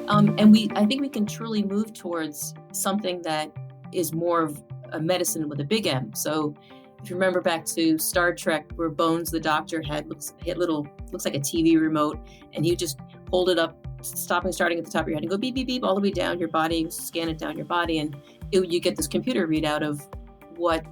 I think we can truly move towards something that is more of a medicine with a big M. So if you remember back to Star Trek, where Bones the doctor looks like a TV remote, and you just hold it up, starting at the top of your head, and go beep beep beep all the way down your body, scan it down your body, and you get this computer readout of what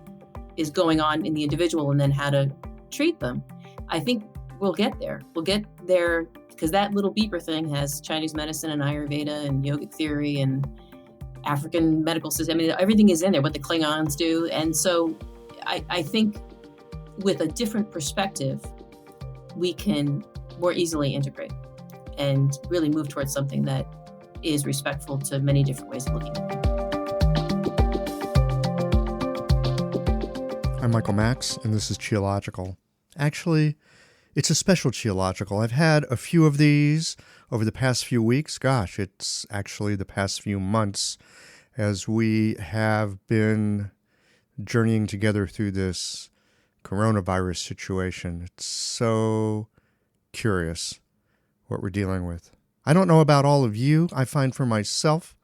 is going on in the individual, and then how to treat them. I think we'll get there. We'll get there because that little beeper thing has Chinese medicine and Ayurveda and yogic theory and African medical system. I mean, everything is in there, what the Klingons do. And so I think with a different perspective, we can more easily integrate and really move towards something that is respectful to many different ways of looking at it. I'm Michael Max, and this is Qiological. Actually, it's a special Qiological. I've had a few of these over the past few weeks. Gosh, it's actually the past few months as we have been journeying together through this coronavirus situation. It's so curious what we're dealing with. I don't know about all of you. I find for myself,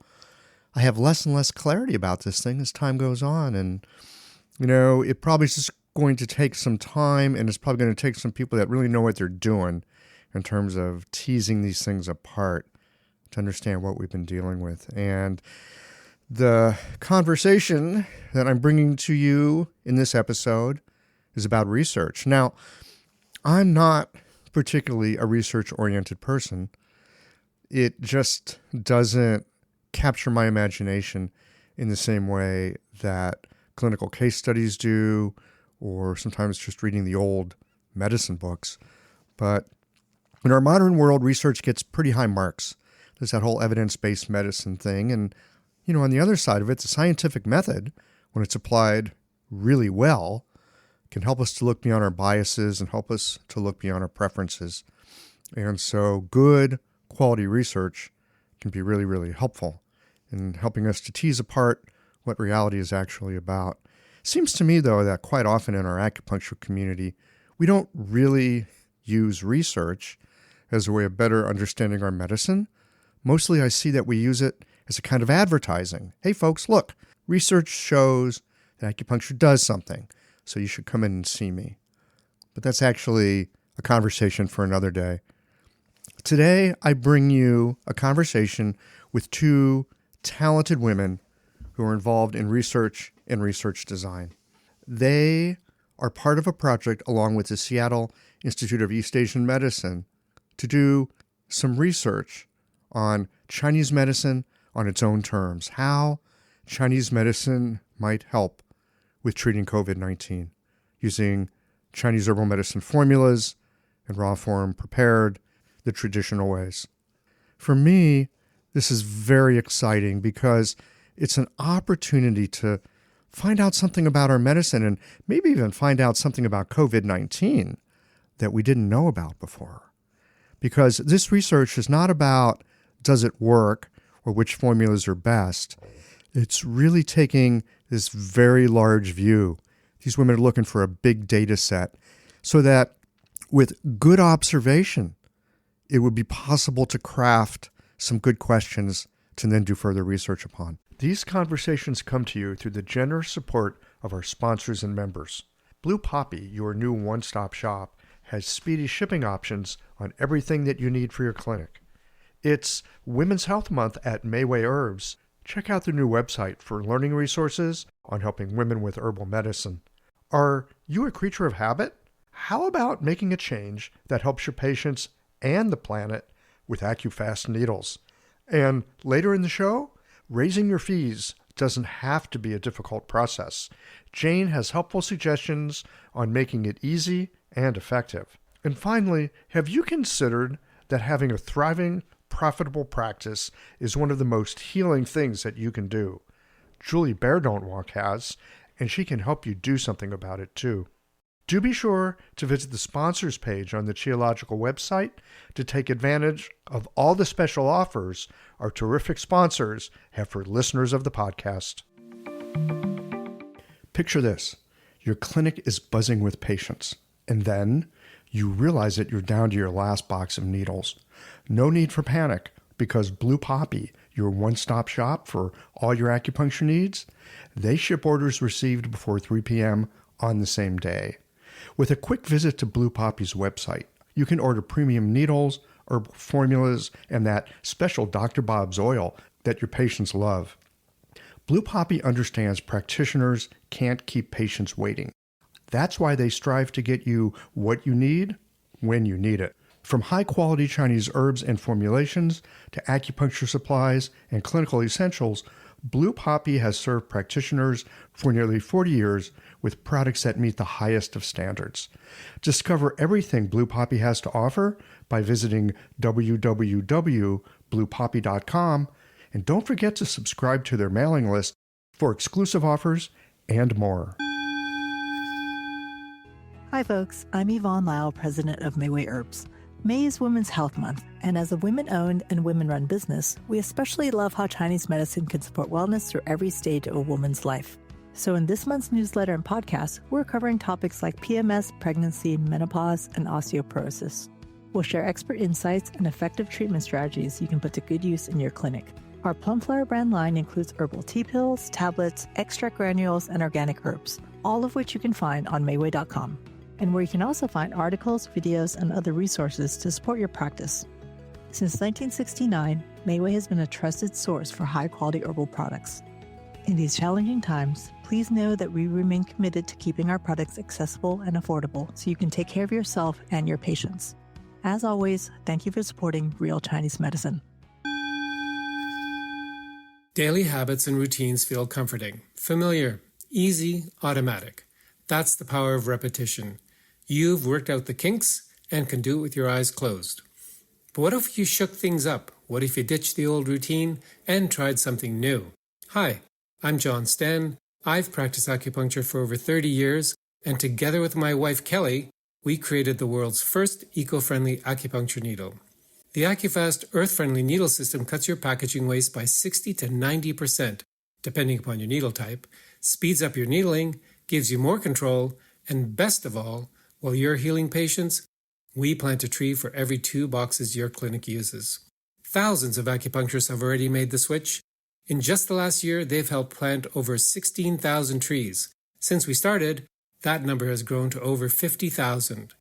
I have less and less clarity about this thing as time goes on. And, you know, it probably is just going to take some time, and it's probably going to take some people that really know what they're doing in terms of teasing these things apart to understand what we've been dealing with. And the conversation that I'm bringing to you in this episode is about research. Now, I'm not particularly a research-oriented person. It just doesn't capture my imagination in the same way that clinical case studies do, or sometimes just reading the old medicine books. But in our modern world, research gets pretty high marks. There's that whole evidence-based medicine thing. And, you know, on the other side of it, the scientific method, when it's applied really well, can help us to look beyond our biases and help us to look beyond our preferences. And so good quality research can be really, really helpful in helping us to tease apart what reality is actually about. Seems to me, though, that quite often in our acupuncture community, we don't really use research as a way of better understanding our medicine. Mostly I see that we use it as a kind of advertising. Hey, folks, look, research shows that acupuncture does something, so you should come in and see me. But that's actually a conversation for another day. Today, I bring you a conversation with two talented women who are involved in research and research design. They are part of a project along with the Seattle Institute of East Asian Medicine to do some research on Chinese medicine on its own terms, how Chinese medicine might help with treating COVID-19 using Chinese herbal medicine formulas in raw form prepared the traditional ways. For me, this is very exciting because it's an opportunity to find out something about our medicine and maybe even find out something about COVID-19 that we didn't know about before. Because this research is not about does it work or which formulas are best. It's really taking this very large view. These women are looking for a big data set so that with good observation, it would be possible to craft some good questions to then do further research upon. These conversations come to you through the generous support of our sponsors and members. Blue Poppy, your new one-stop shop, has speedy shipping options on everything that you need for your clinic. It's Women's Health Month at Mayway Herbs. Check out their new website for learning resources on helping women with herbal medicine. Are you a creature of habit? How about making a change that helps your patients and the planet with AccuFast needles? And later in the show, raising your fees doesn't have to be a difficult process. Jane has helpful suggestions on making it easy and effective. And finally, have you considered that having a thriving, profitable practice is one of the most healing things that you can do? Julie Bear Don't Walk has, and she can help you do something about it too. Do be sure to visit the sponsors page on the Qiological website to take advantage of all the special offers our terrific sponsors have for listeners of the podcast. Picture this. Your clinic is buzzing with patients, and then you realize that you're down to your last box of needles. No need for panic. because Blue Poppy, your one-stop shop for all your acupuncture needs, they ship orders received before 3 p.m. on the same day. With a quick visit to Blue Poppy's website, you can order premium needles, herbal formulas, and that special Dr. Bob's oil that your patients love. Blue Poppy understands practitioners can't keep patients waiting. That's why they strive to get you what you need when you need it. From high-quality Chinese herbs and formulations to acupuncture supplies and clinical essentials, Blue Poppy has served practitioners for nearly 40 years with products that meet the highest of standards. Discover everything Blue Poppy has to offer by visiting www.bluepoppy.com, and don't forget to subscribe to their mailing list for exclusive offers and more. Hi folks, I'm Yvonne Lau, president of Mayway Herbs. May is Women's Health Month, and as a women-owned and women-run business, we especially love how Chinese medicine can support wellness through every stage of a woman's life. So in this month's newsletter and podcast, we're covering topics like PMS, pregnancy, menopause, and osteoporosis. We'll share expert insights and effective treatment strategies you can put to good use in your clinic. Our Plumflower brand line includes herbal tea pills, tablets, extract granules, and organic herbs, all of which you can find on Mayway.com, and where you can also find articles, videos, and other resources to support your practice. Since 1969, Mayway has been a trusted source for high-quality herbal products. In these challenging times, please know that we remain committed to keeping our products accessible and affordable so you can take care of yourself and your patients. As always, thank you for supporting Real Chinese Medicine. Daily habits and routines feel comforting, familiar, easy, automatic. That's the power of repetition. You've worked out the kinks and can do it with your eyes closed. But what if you shook things up? What if you ditched the old routine and tried something new? Hi, I'm John Sten. I've practiced acupuncture for over 30 years, and together with my wife Kelly, we created the world's first eco-friendly acupuncture needle. The AcuFast earth-friendly needle system cuts your packaging waste by 60 to 90%, depending upon your needle type, speeds up your needling, gives you more control, and best of all, while you're healing patients, we plant a tree for every 2 boxes your clinic uses. Thousands of acupuncturists have already made the switch. In just the last year, they've helped plant over 16,000 trees. Since we started, that number has grown to over 50,000.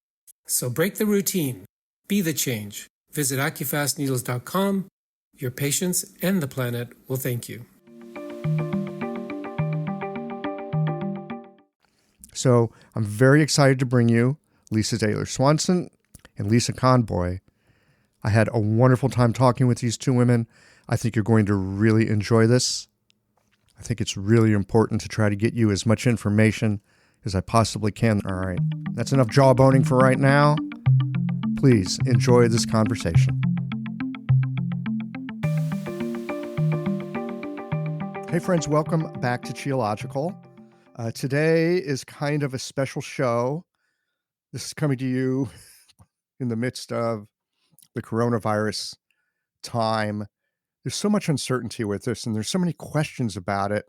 So break the routine. Be the change. Visit acufastneedles.com. Your patients and the planet will thank you. So I'm very excited to bring you Lisa Taylor-Swanson and Lisa Conboy. I had a wonderful time talking with these two women. I think you're going to really enjoy this. I think it's really important to try to get you as much information as I possibly can. All right, that's enough jawboning for right now. Please enjoy this conversation. Hey friends, welcome back to Qiological. Today is kind of a special show. This is coming to you in the midst of the coronavirus time. There's so much uncertainty with this, and there's so many questions about it.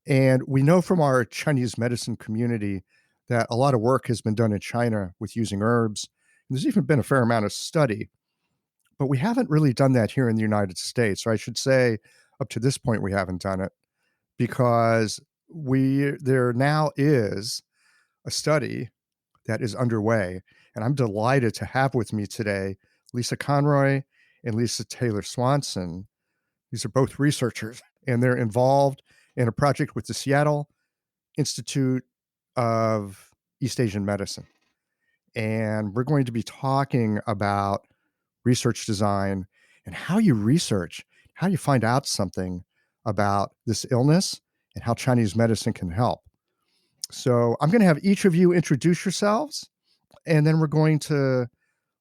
And we know from our Chinese medicine community that a lot of work has been done in China with using herbs. And there's even been a fair amount of study. But we haven't really done that here in the United States. Or I should say, up to this point, we haven't done it because there now is a study that is underway. And I'm delighted to have with me today Lisa Conroy and Lisa Taylor-Swanson. These are both researchers, and they're involved in a project with the Seattle Institute of East Asian Medicine. And we're going to be talking about research design and how you research, how you find out something about this illness and how Chinese medicine can help. So I'm going to have each of you introduce yourselves, and then we're going to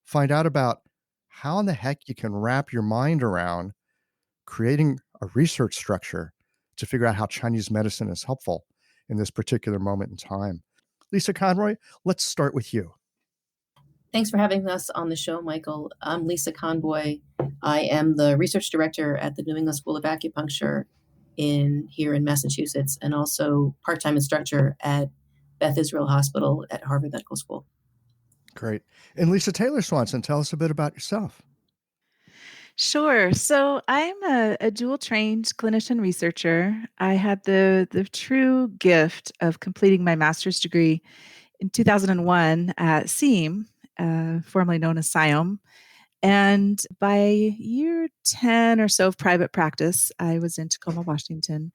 find out about how in the heck you can wrap your mind around creating a research structure to figure out how Chinese medicine is helpful in this particular moment in time. Lisa Conroy, let's start with you. Thanks for having us on the show, Michael. I'm Lisa Conboy. I am the research director at the New England School of Acupuncture here in Massachusetts, and also part-time instructor at Beth Israel Hospital at Harvard Medical School. Great. And Lisa Taylor-Swanson, tell us a bit about yourself. Sure. So I'm a dual trained clinician researcher. I had the true gift of completing my master's degree in 2001 at SEAM, formerly known as SIOM. And by year 10 or so of private practice, I was in Tacoma, Washington.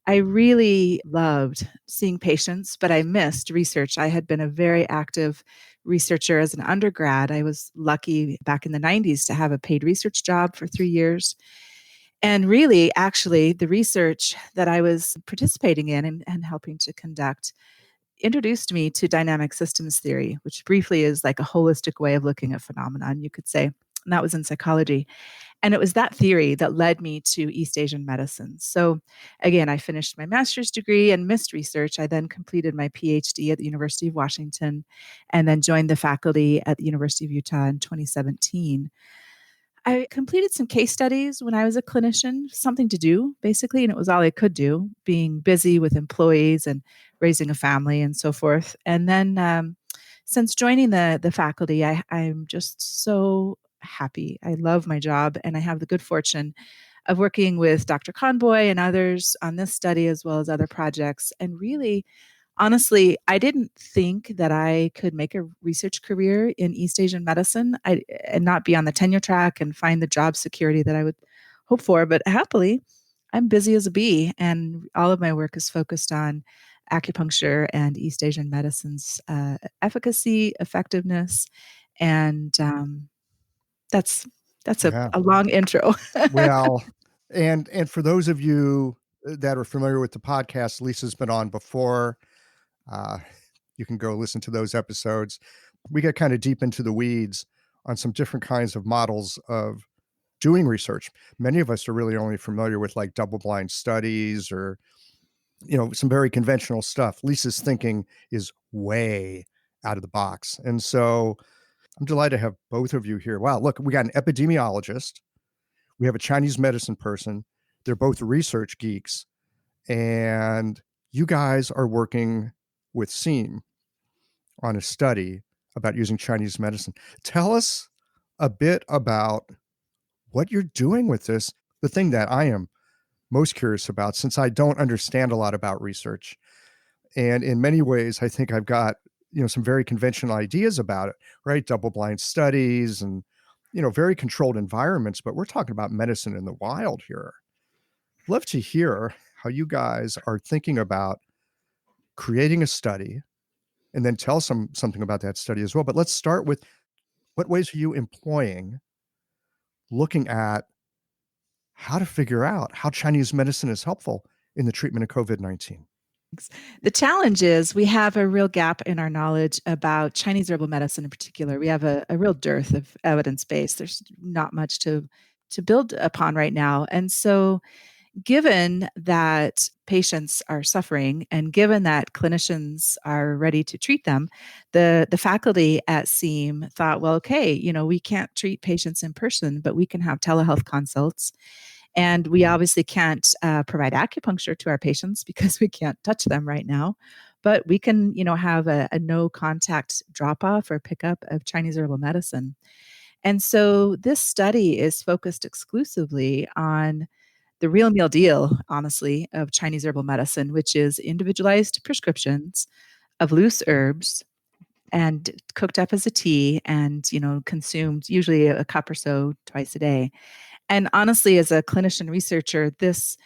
I really loved seeing patients, but I missed research. I had been a very active researcher as an undergrad. I was lucky back in the 90s to have a paid research job for 3 years. And really, actually, the research that I was participating in and helping to conduct introduced me to dynamic systems theory, which briefly is like a holistic way of looking at phenomenon, you could say. And that was in psychology. And it was that theory that led me to East Asian medicine. So again, I finished my master's degree and missed research. I then completed my PhD at the University of Washington and then joined the faculty at the University of Utah in 2017. I completed some case studies when I was a clinician, something to do basically, and it was all I could do, being busy with employees and raising a family and so forth. And then since joining the faculty, I'm just so happy. I love my job, and I have the good fortune of working with Dr. Conboy and others on this study as well as other projects. And really, honestly, I didn't think that I could make a research career in East Asian medicine and not be on the tenure track and find the job security that I would hope for. But happily, I'm busy as a bee, and all of my work is focused on acupuncture and East Asian medicine's efficacy, effectiveness, and that's Yeah. a long intro. Well, and for those of you that are familiar with the podcast, Lisa's been on before. Uh, you can go listen to those episodes. We get kind of deep into the weeds on some different kinds of models of doing research. Many of us are really only familiar with like double-blind studies or some very conventional stuff. Lisa's thinking is way out of the box, and so I'm delighted to have both of you here. Wow, look, we got an epidemiologist, we have a Chinese medicine person. They're both research geeks, and you guys are working with SEAM on a study about using Chinese medicine. Tell us a bit about what you're doing with this. The thing that I am most curious about, since I don't understand a lot about research, and in many ways, I think I've got some very conventional ideas about it, right? Double-blind studies and very controlled environments. But we're talking about medicine in the wild here. Love to hear how you guys are thinking about creating a study, and then tell something about that study as well. But let's start with, what ways are you employing looking at how to figure out how Chinese medicine is helpful in the treatment of COVID-19? The challenge is we have a real gap in our knowledge about Chinese herbal medicine in particular. We have a real dearth of evidence base. There's not much to build upon right now. And so given that patients are suffering and given that clinicians are ready to treat them, the faculty at SEAM thought, well, okay, we can't treat patients in person, but we can have telehealth consults. And we obviously can't provide acupuncture to our patients because we can't touch them right now. But we can, have a no contact drop off or pickup of Chinese herbal medicine. And so this study is focused exclusively on the real meal deal, honestly, of Chinese herbal medicine, which is individualized prescriptions of loose herbs and cooked up as a tea and, consumed usually a cup or so twice a day. And honestly, as a clinician researcher, this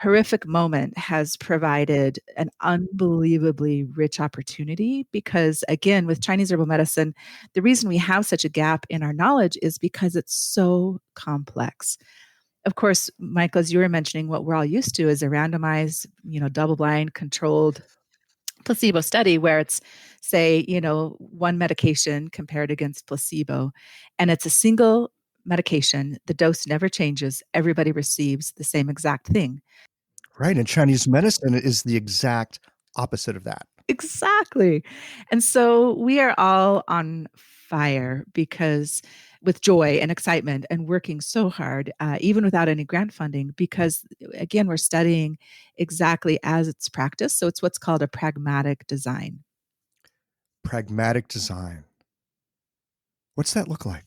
horrific moment has provided an unbelievably rich opportunity because, again, with Chinese herbal medicine, the reason we have such a gap in our knowledge is because it's so complex. Of course, Michael, as you were mentioning, what we're all used to is a randomized, double-blind, controlled placebo study where it's, say, one medication compared against placebo, and it's a single medication. The dose never changes. Everybody receives the same exact thing. Right, and Chinese medicine is the exact opposite of that. Exactly. And so we are all on fire because with joy and excitement and working so hard, even without any grant funding, because again, we're studying exactly as it's practiced. So it's what's called a pragmatic design. Pragmatic design. What's that look like?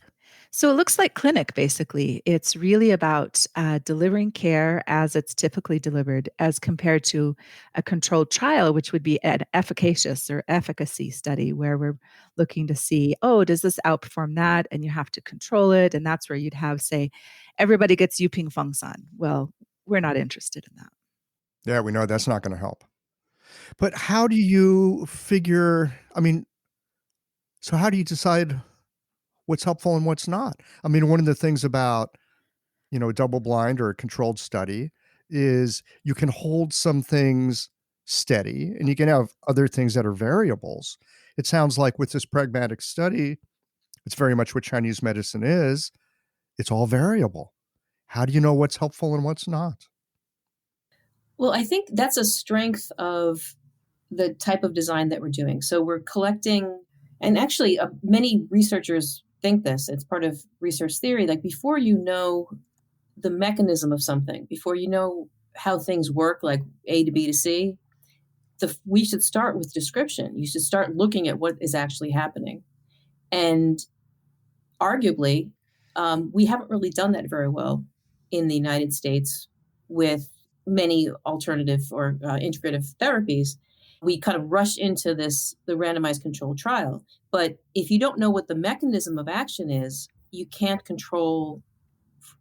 So it looks like clinic, basically. It's really about delivering care as it's typically delivered, as compared to a controlled trial, which would be an efficacious or efficacy study, where we're looking to see, oh, does this outperform that? And you have to control it. And that's where you'd have, say, everybody gets Yuping Fengsan. Well, we're not interested in that. Yeah, we know that's not going to help. But how do you figure, so how do you decide what's helpful and what's not? I mean, one of the things about, a double blind or a controlled study is you can hold some things steady and you can have other things that are variables. It sounds like with this pragmatic study, it's very much what Chinese medicine is. It's all variable. How do you know what's helpful and what's not? Well, I think that's a strength of the type of design that we're doing. So we're collecting, and actually, many researchers think this, it's part of research theory, like before you know the mechanism of something, before you know how things work, like A to B to C, we should start with description. You should start looking at what is actually happening. And arguably, we haven't really done that very well in the United States with many alternative or integrative therapies. We kind of rush into the randomized controlled trial. But if you don't know what the mechanism of action is, you can't control.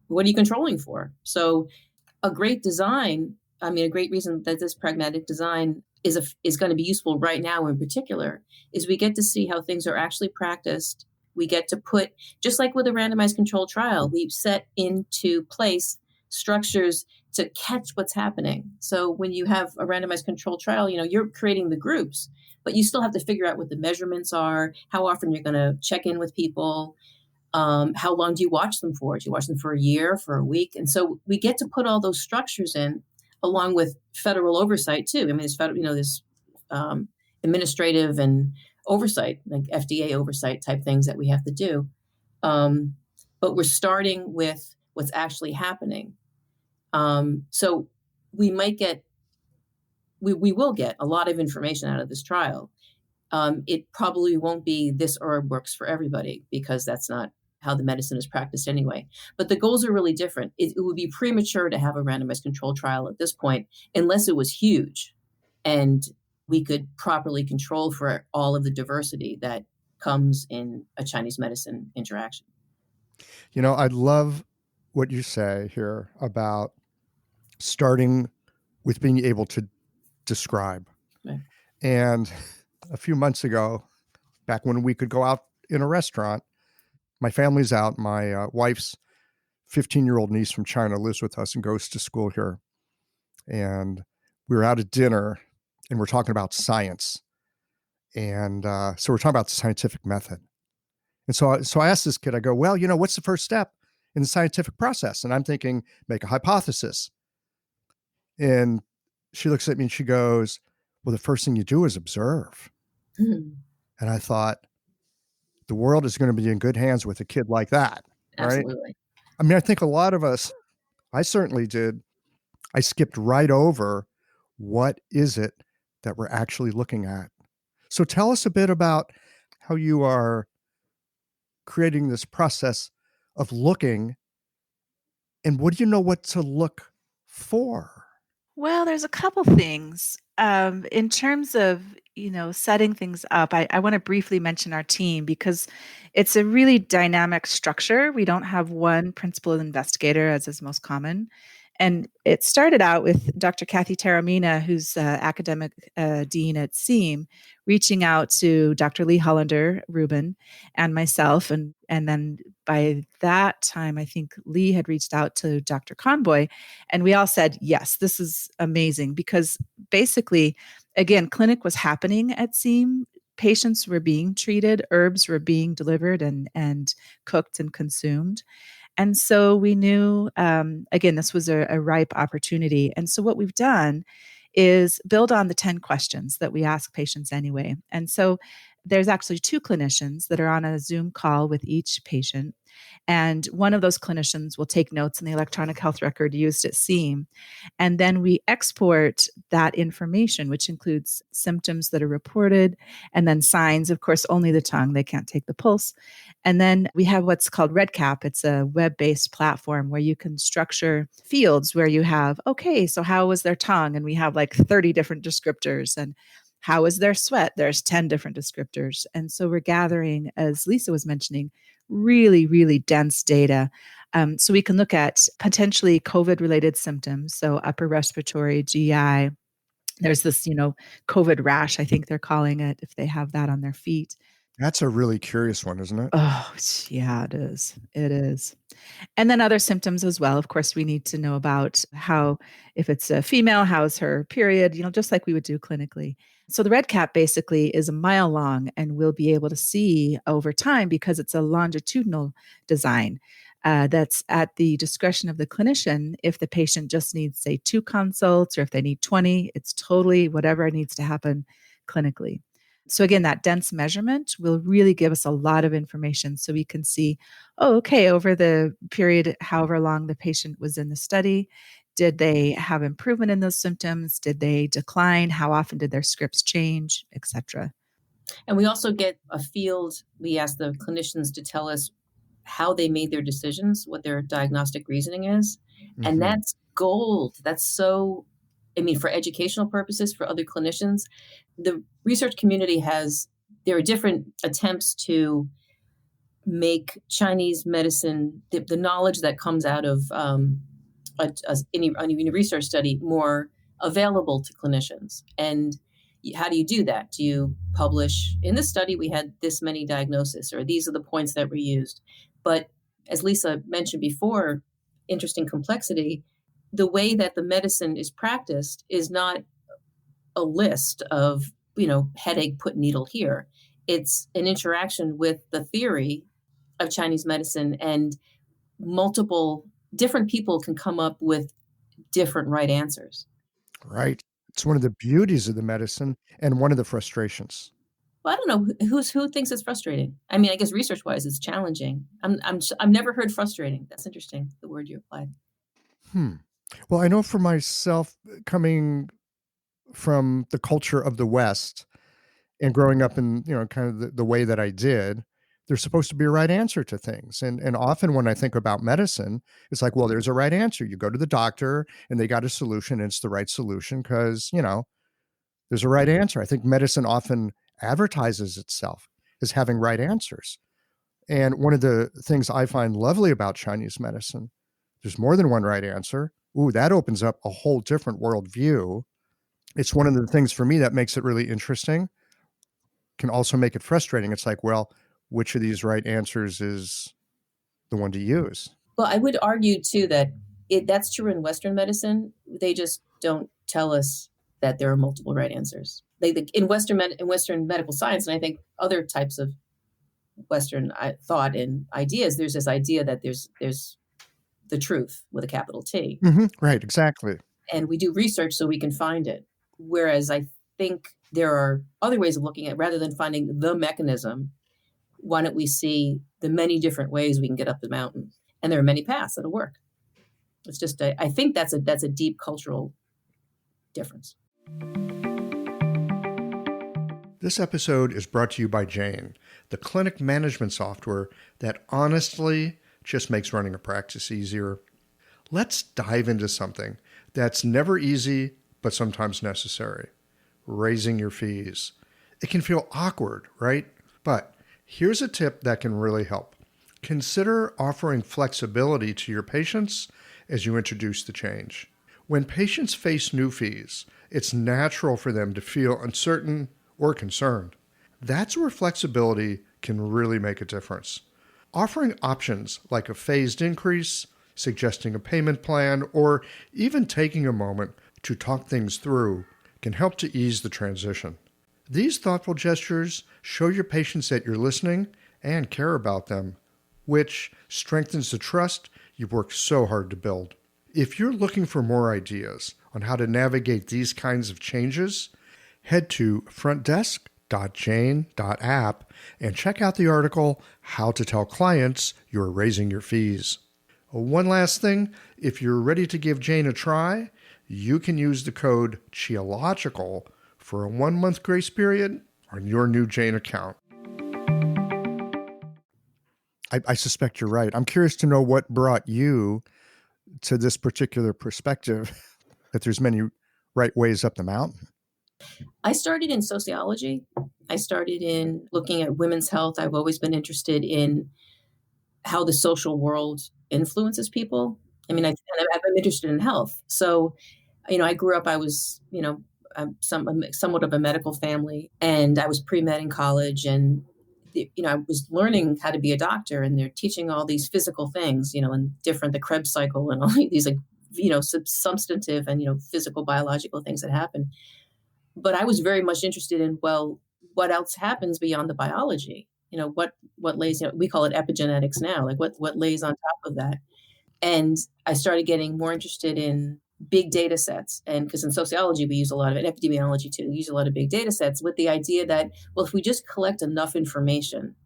What are you controlling for? So a great design, a great reason that this pragmatic design is going to be useful right now in particular, is we get to see how things are actually practiced. We get to put, just like with a randomized controlled trial, we've set into place structures to catch what's happening. So when you have a randomized controlled trial, you're creating the groups, but you still have to figure out what the measurements are, how often you're going to check in with people, how long do you watch them for? Do you watch them for a year, for a week? And so we get to put all those structures in, along with federal oversight too. There's federal, there's administrative and oversight, like FDA oversight type things that we have to do. But we're starting with what's actually happening. So we will get a lot of information out of this trial. It probably won't be this herb works for everybody, because that's not how the medicine is practiced anyway. But the goals are really different. It would be premature to have a randomized controlled trial at this point, unless it was huge and we could properly control for all of the diversity that comes in a Chinese medicine interaction. I love what you say here about starting with being able to describe. Right. And a few months ago, back when we could go out in a restaurant, my family's out. My wife's 15-year-old niece from China lives with us and goes to school here. And we were out at dinner and we're talking about science. And so we're talking about the scientific method. And so I asked this kid, I go, well, what's the first step in the scientific process? And I'm thinking, make a hypothesis. And she looks at me and she goes, well, the first thing you do is observe. Mm-hmm. And I thought, the world is going to be in good hands with a kid like that. Right? Absolutely. I think a lot of us, I certainly did, I skipped right over what is it that we're actually looking at. So tell us a bit about how you are creating this process of looking, and what do you know what to look for? Well, there's a couple things. In terms of, setting things up, I want to briefly mention our team, because it's a really dynamic structure. We don't have one principal investigator, as is most common. And it started out with Dr. Kathy Taramina, who's academic dean at SEAM, reaching out to Dr. Lee Hollander Rubin and myself. And then by that time, I think Lee had reached out to Dr. Conboy, and we all said, yes, this is amazing, because basically, again, clinic was happening at SEAM. Patients were being treated, herbs were being delivered and cooked and consumed. And so we knew, again, this was a ripe opportunity. And so what we've done is build on the 10 questions that we ask patients anyway. And so there's actually 2 clinicians that are on a Zoom call with each patient. And one of those clinicians will take notes in the electronic health record used at SEAM. And then we export that information, which includes symptoms that are reported and then signs, of course, only the tongue. They can't take the pulse. And then we have what's called REDCap. It's a web-based platform where you can structure fields where you have, okay, so how was their tongue? And we have like 30 different descriptors. And how is their sweat? There's 10 different descriptors. And so we're gathering, as Lisa was mentioning, really, really dense data. So we can look at potentially COVID-related symptoms, so upper respiratory, GI. There's this, COVID rash, I think they're calling it, if they have that on their feet. That's a really curious one, isn't it? Oh, yeah, it is. It is. And then other symptoms as well. Of course, we need to know about how, if it's a female, how's her period, just like we would do clinically. So the REDCap basically is a mile long, and we'll be able to see over time, because it's a longitudinal design that's at the discretion of the clinician. If the patient just needs, say, 2 consults, or if they need 20, it's totally whatever needs to happen clinically. So again, that dense measurement will really give us a lot of information, so we can see, okay, over the period, however long the patient was in the study, did they have improvement in those symptoms? Did they decline? How often did their scripts change, et cetera? And we also get a field. We ask the clinicians to tell us how they made their decisions, what their diagnostic reasoning is. Mm-hmm. And that's gold. That's so, for educational purposes, for other clinicians, the research community there are different attempts to make Chinese medicine, the knowledge that comes out of any research study, more available to clinicians. And how do you do that? Do you publish, in this study, we had this many diagnoses, or these are the points that were used? But as Lisa mentioned before, interesting complexity, the way that the medicine is practiced is not a list of, headache, put needle here. It's an interaction with the theory of Chinese medicine, and multiple different people can come up with different right answers. Right. It's one of the beauties of the medicine and one of the frustrations. Well, I don't know who thinks it's frustrating. I guess research-wise, it's challenging. I've never heard frustrating. That's interesting, the word you applied. Well, I know for myself, coming from the culture of the West and growing up in, kind of the way that I did, there's supposed to be a right answer to things. And often when I think about medicine, it's like, well, there's a right answer. You go to the doctor and they got a solution, and it's the right solution because, there's a right answer. I think medicine often advertises itself as having right answers. And one of the things I find lovely about Chinese medicine, there's more than one right answer. Ooh, that opens up a whole different worldview. It's one of the things for me that makes it really interesting, can also make it frustrating. It's like, well, which of these right answers is the one to use? Well, I would argue too that that's true in Western medicine. They just don't tell us that there are multiple right answers. In Western medical science, and I think other types of Western thought and ideas, there's this idea that there's the truth with a capital T. Mm-hmm. Right, exactly. And we do research so we can find it. Whereas I think there are other ways of looking at it. Rather than finding the mechanism, why don't we see the many different ways we can get up the mountain? And there are many paths that'll work. It's just, I think that's a deep cultural difference. This episode is brought to you by Jane, the clinic management software that honestly just makes running a practice easier. Let's dive into something that's never easy, but sometimes necessary: raising your fees. It can feel awkward, right? But here's a tip that can really help. Consider offering flexibility to your patients as you introduce the change. When patients face new fees, it's natural for them to feel uncertain or concerned. That's where flexibility can really make a difference. Offering options like a phased increase, suggesting a payment plan, or even taking a moment to talk things through can help to ease the transition. These thoughtful gestures show your patients that you're listening and care about them, which strengthens the trust you've worked so hard to build. If you're looking for more ideas on how to navigate these kinds of changes, head to frontdesk.com/change. www.jane.app and check out the article, How to Tell Clients You're Raising Your Fees. One last thing, if you're ready to give Jane a try, you can use the code CHIOLOGICAL for a 1-month grace period on your new Jane account. I suspect you're right. I'm curious to know what brought you to this particular perspective that there's many right ways up the mountain. I started in sociology. I started in looking at women's health. I've always been interested in how the social world influences people. I mean, I've been interested in health. So, I grew up, I was, I'm somewhat of a medical family, and I was pre-med in college, and, I was learning how to be a doctor, and they're teaching all these physical things, and the Krebs cycle and all these substantive and, physical biological things that happen. But I was very much interested in, well, what else happens beyond the biology? What lays, we call it epigenetics now, like what lays on top of that. And I started getting more interested in big data sets. And because in sociology, we use a lot of it, epidemiology too, we use a lot of big data sets with the idea that, well, if we just collect enough information,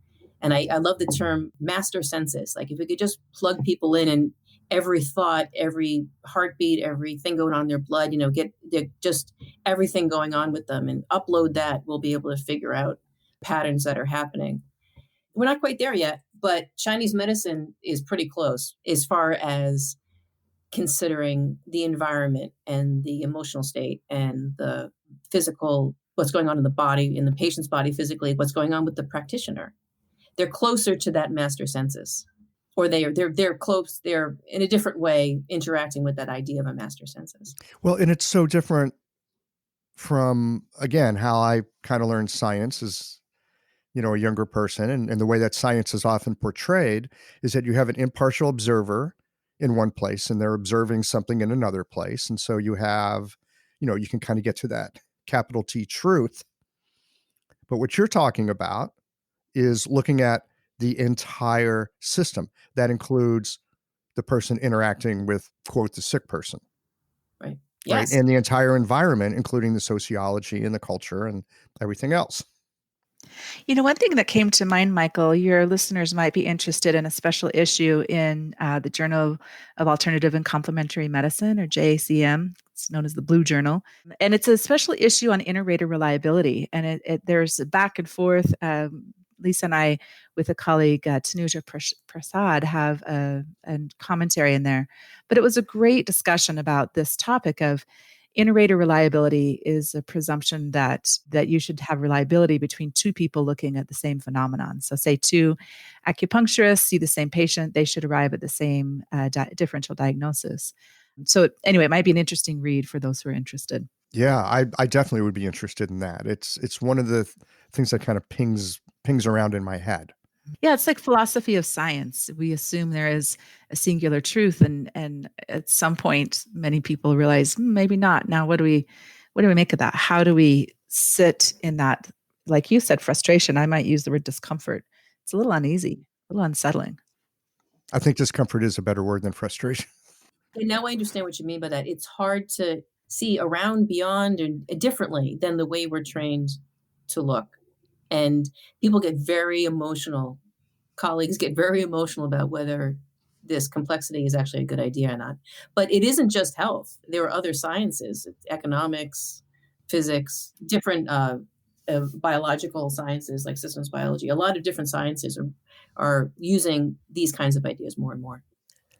and I love the term master census, like if we could just plug people in and every thought, every heartbeat, everything going on in their blood, get just everything going on with them and upload that, we'll be able to figure out patterns that are happening. We're not quite there yet, but Chinese medicine is pretty close as far as considering the environment and the emotional state and the physical, what's going on in the body, in the patient's body physically, what's going on with the practitioner. They're closer to that master census, or they're close. They're in a different way interacting with that idea of a master census. Well, and it's so different from, again, how I kind of learned science as, a younger person. And the way that science is often portrayed is that you have an impartial observer in one place and they're observing something in another place. And so you have, you can kind of get to that capital T truth. But what you're talking about is looking at the entire system. That includes the person interacting with, quote, the sick person. Right. Yes. Right. And the entire environment, including the sociology and the culture and everything else. One thing that came to mind, Michael, your listeners might be interested in a special issue in the Journal of Alternative and Complementary Medicine, or JACM. It's known as the Blue Journal. And it's a special issue on inter-rater reliability. And there's a back and forth. Lisa and I, with a colleague, Tanuja Prasad, have a commentary in there. But it was a great discussion about this topic of inter-rater reliability is a presumption that you should have reliability between two people looking at the same phenomenon. So say two acupuncturists see the same patient, they should arrive at the same differential diagnosis. So anyway, it might be an interesting read for those who are interested. Yeah, I definitely would be interested in that. It's one of the things that kind of pings around in my head. Yeah, it's like philosophy of science. We assume there is a singular truth, and at some point, many people realize maybe not. Now, what do we make of that? How do we sit in that, like you said, frustration? I might use the word discomfort. It's a little uneasy, a little unsettling. I think discomfort is a better word than frustration. And now I understand what you mean by that. It's hard to see around, beyond, and differently than the way we're trained to look. And people get very emotional. Colleagues get very emotional about whether this complexity is actually a good idea or not. But it isn't just health. There are other sciences, economics, physics, different biological sciences like systems biology. A lot of different sciences are using these kinds of ideas more and more.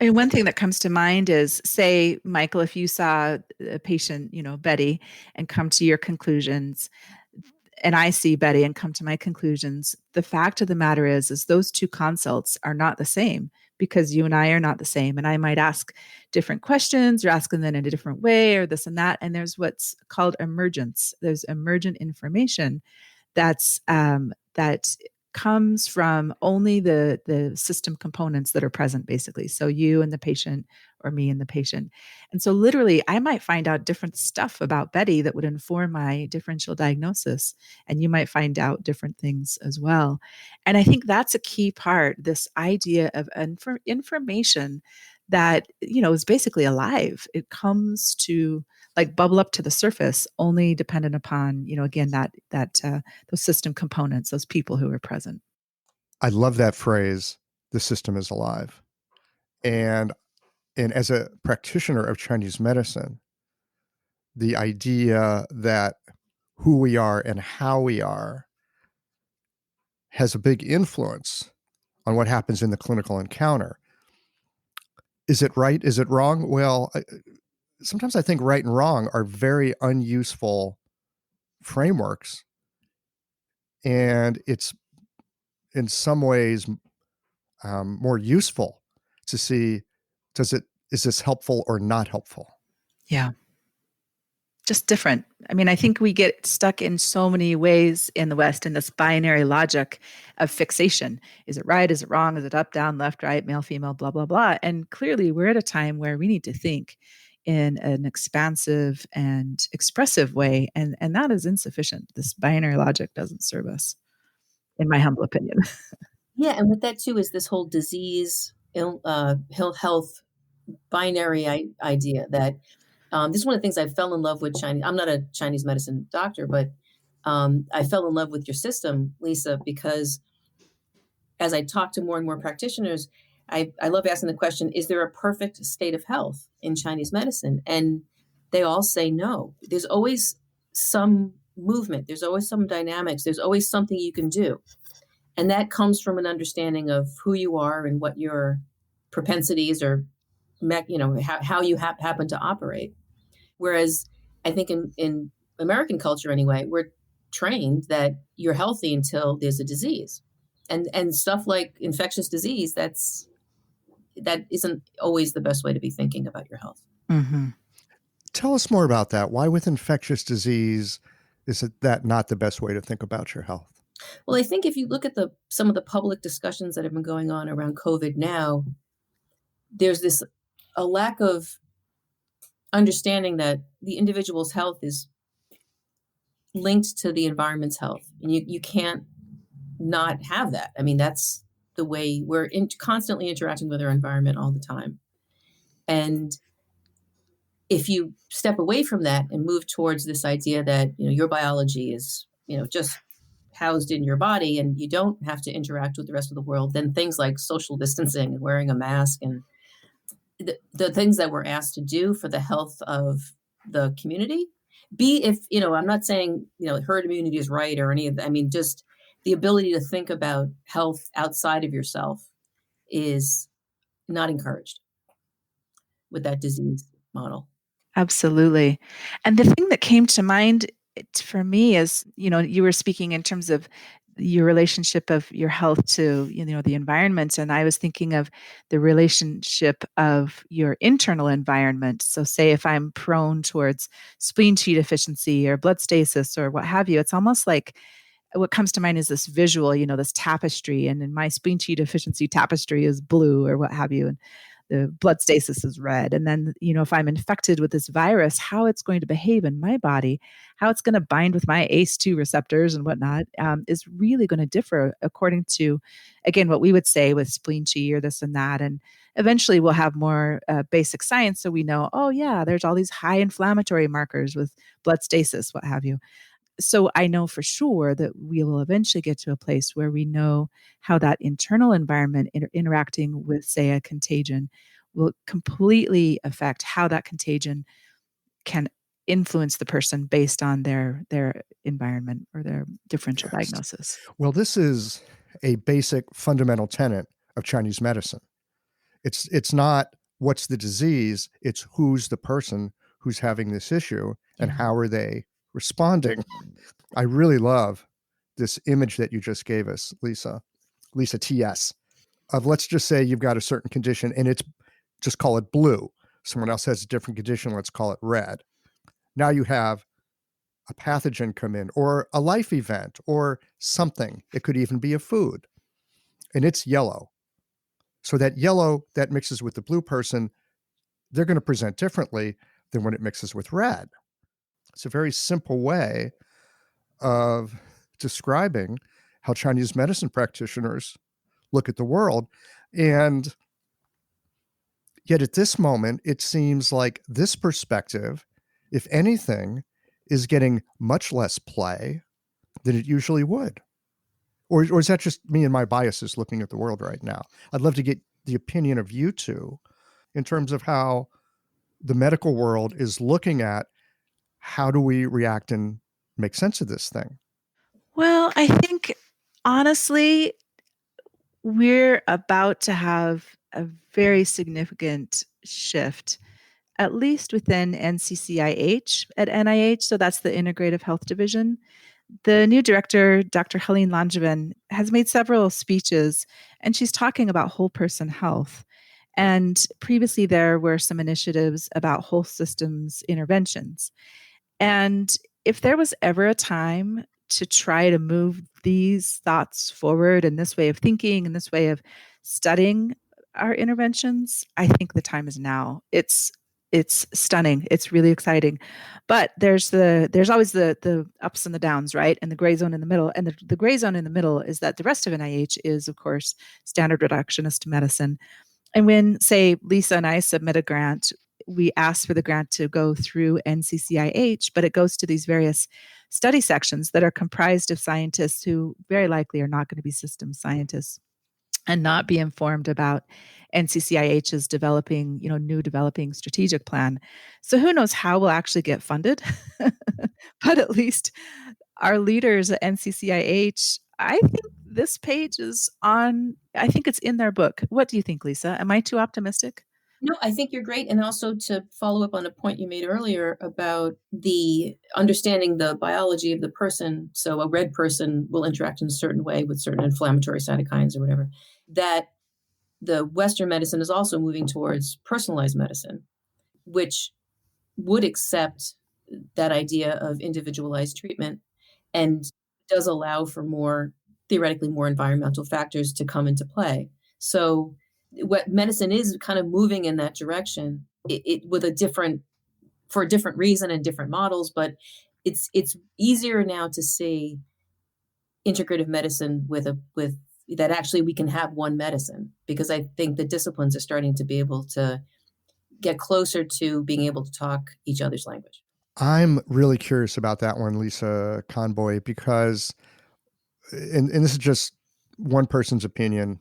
And one thing that comes to mind is, say, Michael, if you saw a patient, Betty, and come to your conclusions, and I see Betty and come to my conclusions, the fact of the matter is those two consults are not the same, because you and I are not the same. And I might ask different questions or ask them in a different way or this and that. And there's what's called emergence. There's emergent information that comes from only the system components that are present, basically. So you and the patient, or me and the patient. And so literally, I might find out different stuff about Betty that would inform my differential diagnosis. And you might find out different things as well. And I think that's a key part, this idea of information that, is basically alive. It comes to like bubble up to the surface, only dependent upon, again, those system components, those people who are present. I love that phrase, the system is alive. And as a practitioner of Chinese medicine, the idea that who we are and how we are has a big influence on what happens in the clinical encounter. Is it right? Is it wrong? Well, sometimes I think right and wrong are very unuseful frameworks. And it's in some ways more useful to see, is this helpful or not helpful? Yeah. Just different. I mean, I think we get stuck in so many ways in the West in this binary logic of fixation. Is it right? Is it wrong? Is it up, down, left, right, male, female, blah, blah, blah. And clearly we're at a time where we need to think in an expansive and expressive way. And that is insufficient. This binary logic doesn't serve us, in my humble opinion. Yeah, and with that too is this whole disease, health binary idea that this is one of the things I fell in love with Chinese. I'm not a Chinese medicine doctor, but I fell in love with your system, Lisa, because as I talk to more and more practitioners, I love asking the question, is there a perfect state of health in Chinese medicine? And they all say no. There's always some movement. There's always some dynamics. There's always something you can do. And that comes from an understanding of who you are and what your propensities or how you happen to operate. Whereas I think in American culture anyway, we're trained that you're healthy until there's a disease, and stuff like infectious disease. That isn't always the best way to be thinking about your health. Mm-hmm. Tell us more about that. Why with infectious disease is that not the best way to think about your health? Well, I think if you look at some of the public discussions that have been going on around COVID now, there's a lack of understanding that the individual's health is linked to the environment's health. And you can't not have that. I mean, that's the way we're constantly interacting with our environment all the time. And if you step away from that and move towards this idea that, your biology is, just housed in your body and you don't have to interact with the rest of the world, then things like social distancing and wearing a mask and the things that we're asked to do for the health of the community, I'm not saying, herd immunity is right or any of that. I mean, just the ability to think about health outside of yourself is not encouraged with that disease model. Absolutely. And the thing that came to mind for me is, you were speaking in terms of your relationship of your health to, the environment. And I was thinking of the relationship of your internal environment. So say if I'm prone towards spleen qi deficiency or blood stasis or what have you, it's almost like what comes to mind is this visual, this tapestry. And in my spleen qi deficiency tapestry is blue or what have you. And the blood stasis is red. And then, if I'm infected with this virus, how it's going to behave in my body, how it's going to bind with my ACE2 receptors and whatnot, is really going to differ according to, again, what we would say with spleen qi or this and that. And eventually we'll have more basic science. So we know, oh yeah, there's all these high inflammatory markers with blood stasis, what have you. So I know for sure that we will eventually get to a place where we know how that internal environment interacting with, say, a contagion will completely affect how that contagion can influence the person based on their environment or their differential diagnosis. Well, this is a basic fundamental tenet of Chinese medicine. It's not what's the disease, it's who's the person who's having this issue and how are they responding. I really love this image that you just gave us, Lisa TS, of let's just say you've got a certain condition and it's just call it blue. Someone else has a different condition, let's call it red. Now you have a pathogen come in or a life event or something. It could even be a food and it's yellow. So that yellow that mixes with the blue person, they're going to present differently than when it mixes with red. It's a very simple way of describing how Chinese medicine practitioners look at the world. And yet at this moment, it seems like this perspective if anything, is getting much less play than it usually would. Or is that just me and my biases looking at the world right now? I'd love to get the opinion of you two in terms of how the medical world is looking at how do we react and make sense of this thing. Well, I think honestly, we're about to have a very significant shift, at least within NCCIH at NIH. So that's the Integrative Health Division. The new director, Dr. Helene Langevin, has made several speeches, and she's talking about whole person health. And previously, there were some initiatives about whole systems interventions. And if there was ever a time to try to move these thoughts forward and this way of thinking and this way of studying our interventions, I think the time is now. It's stunning. It's really exciting. But there's always the ups and the downs, right? And the gray zone in the middle. And the gray zone in the middle is that the rest of NIH is, of course, standard reductionist medicine. And when, say, Lisa and I submit a grant, we ask for the grant to go through NCCIH, but it goes to these various study sections that are comprised of scientists who very likely are not going to be systems scientists and not be informed about NCCIH's developing, new developing strategic plan. So who knows how we'll actually get funded, but at least our leaders at NCCIH, I think this page I think it's in their book. What do you think, Lisa? Am I too optimistic? No, I think you're great. And also to follow up on a point you made earlier about the understanding the biology of the person. So a red person will interact in a certain way with certain inflammatory cytokines or whatever. That the Western medicine is also moving towards personalized medicine, which would accept that idea of individualized treatment and does allow for theoretically more environmental factors to come into play. So what medicine is kind of moving in that direction, for a different reason and different models, but it's easier now to see integrative medicine with that actually we can have one medicine, because I think the disciplines are starting to be able to get closer to being able to talk each other's language. I'm really curious about that one, Lisa Conboy, because, and this is just one person's opinion,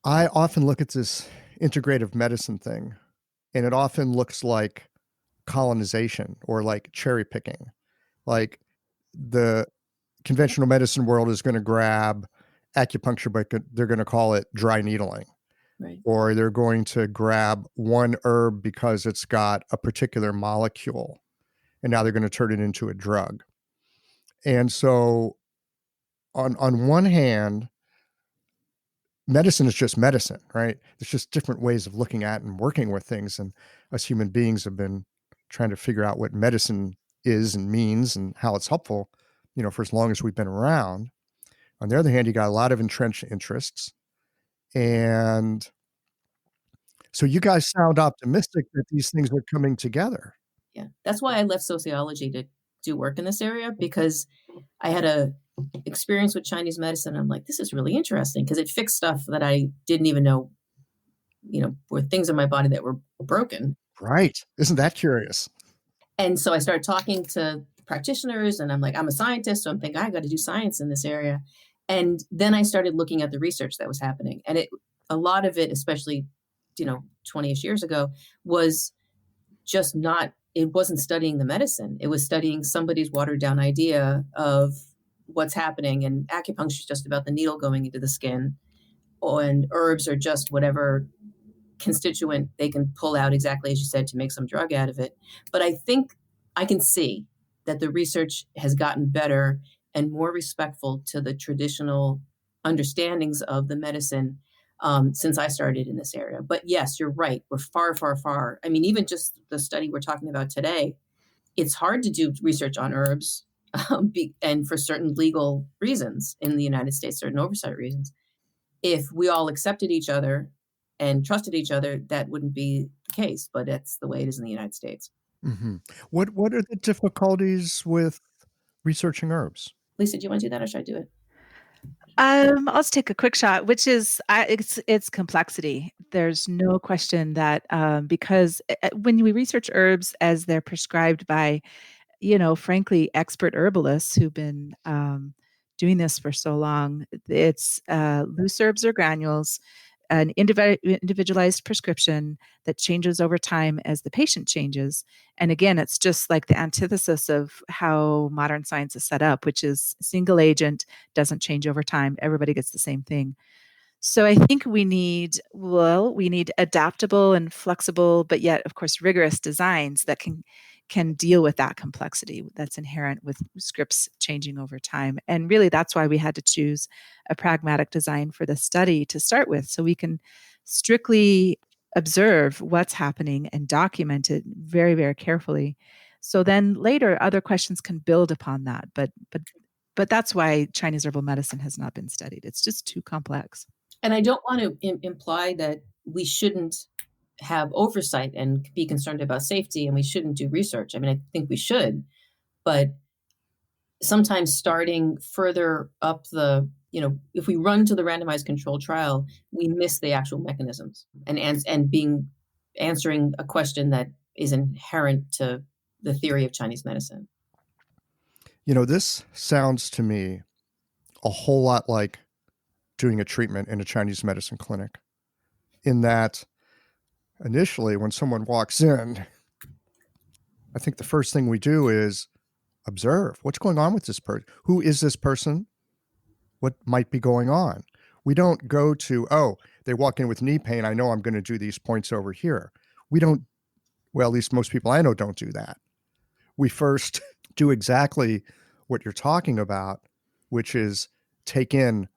I often look at this integrative medicine thing, and it often looks like colonization or like cherry picking. Like the conventional medicine world is going to grab acupuncture, but they're going to call it dry needling. Right. Or they're going to grab one herb because it's got a particular molecule, and now they're going to turn it into a drug. And so on one hand, medicine is just medicine, right? There's just different ways of looking at and working with things. And us human beings have been trying to figure out what medicine is and means and how it's helpful, for as long as we've been around. On the other hand, you got a lot of entrenched interests. And so you guys sound optimistic that these things are coming together. Yeah. That's why I left sociology to do work in this area, because I had a experience with Chinese medicine. I'm like, this is really interesting because it fixed stuff that I didn't even know, were things in my body that were broken. Right. Isn't that curious? And so I started talking to practitioners, and I'm like, I'm a scientist, so I'm thinking I got to do science in this area. And then I started looking at the research that was happening. And a lot of it, especially, 20-ish years ago, was just it wasn't studying the medicine. It was studying somebody's watered down idea of what's happening. And acupuncture is just about the needle going into the skin, and herbs are just whatever constituent they can pull out, exactly as you said, to make some drug out of it. But I think I can see that the research has gotten better and more respectful to the traditional understandings of the medicine since I started in this area. But yes, you're right. We're far, far, far. I mean, even just the study we're talking about today, it's hard to do research on herbs and for certain legal reasons in the United States, certain oversight reasons. If we all accepted each other and trusted each other, that wouldn't be the case, but that's the way it is in the United States. Mm-hmm. What are the difficulties with researching herbs? Lisa, do you want to do that, or should I do it? Let's take a quick shot, which is it's complexity. There's no question that because when we research herbs as they're prescribed by, frankly, expert herbalists who've been doing this for so long, it's loose herbs or granules, an individualized prescription that changes over time as the patient changes. And again, it's just like the antithesis of how modern science is set up, which is single agent, doesn't change over time. Everybody gets the same thing. So I think we need adaptable and flexible, but yet, of course, rigorous designs that can deal with that complexity that's inherent with scripts changing over time. And really, that's why we had to choose a pragmatic design for the study to start with, so we can strictly observe what's happening and document it very, very carefully. So then later, other questions can build upon that. But that's why Chinese herbal medicine has not been studied. It's just too complex. And I don't want to imply that we shouldn't have oversight and be concerned about safety and we shouldn't do research. I mean, I think we should, but sometimes starting further up if we run to the randomized controlled trial, we miss the actual mechanisms and answering a question that is inherent to the theory of Chinese medicine. This sounds to me a whole lot like doing a treatment in a Chinese medicine clinic, in that initially when someone walks in, I think the first thing we do is observe what's going on with this person. Who is this person? What might be going on? We don't go to, they walk in with knee pain, I know I'm going to do these points over here. We don't, well, at least most people I know don't do that. We first do exactly what you're talking about, which is take in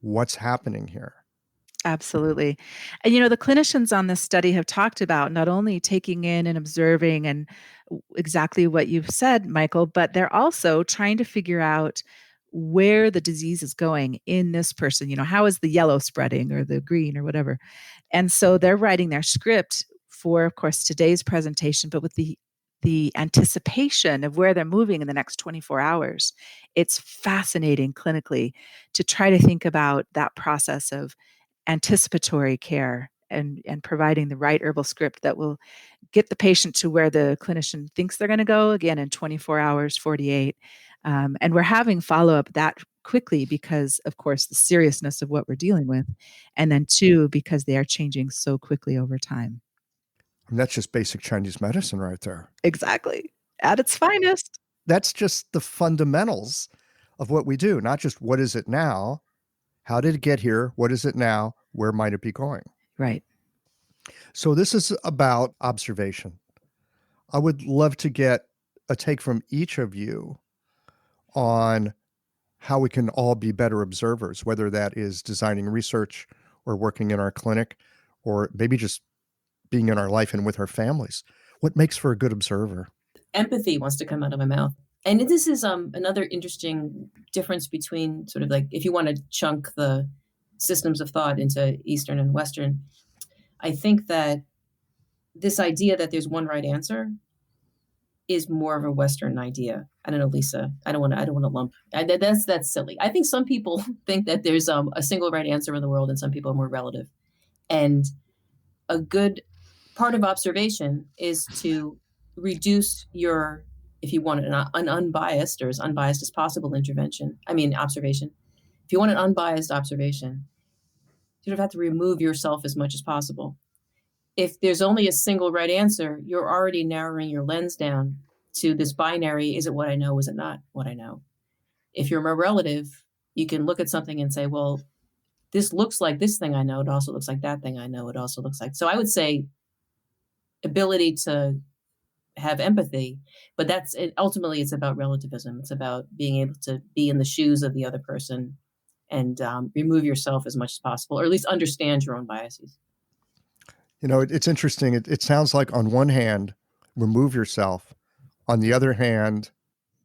what's happening here. Absolutely. And, the clinicians on this study have talked about not only taking in and observing and exactly what you've said, Michael, but they're also trying to figure out where the disease is going in this person. How is the yellow spreading or the green or whatever? And so they're writing their script for, of course, today's presentation, but with the anticipation of where they're moving in the next 24 hours. It's fascinating clinically to try to think about that process of anticipatory care and providing the right herbal script that will get the patient to where the clinician thinks they're going to go, again, in 24 hours, 48. And we're having follow-up that quickly because, of course, the seriousness of what we're dealing with. And then two, because they are changing so quickly over time. And that's just basic Chinese medicine right there. Exactly. At its finest. That's just the fundamentals of what we do, not just what is it now, how did it get here, what is it now, where might it be going? Right. So this is about observation. I would love to get a take from each of you on how we can all be better observers, whether that is designing research or working in our clinic, or maybe just being in our life and with our families. What makes for a good observer? Empathy wants to come out of my mouth. And this is another interesting difference between sort of like, if you want to chunk the systems of thought into Eastern and Western, I think that this idea that there's one right answer is more of a Western idea. I don't know, Lisa. I don't want to lump. That's silly. I think some people think that there's a single right answer in the world, and some people are more relative. And a good part of observation is to reduce your, if you want an unbiased or as unbiased as possible observation. If you want an unbiased observation, you don't have to remove yourself as much as possible. If there's only a single right answer, you're already narrowing your lens down to this binary. Is it what I know? Is it not what I know? If you're more relative, you can look at something and say, well, this looks like this thing I know. It also looks like that thing I know. It also looks like. So I would say ability to have empathy, but ultimately it's about relativism. It's about being able to be in the shoes of the other person and remove yourself as much as possible, or at least understand your own biases. It's interesting. It sounds like on one hand, remove yourself. On the other hand,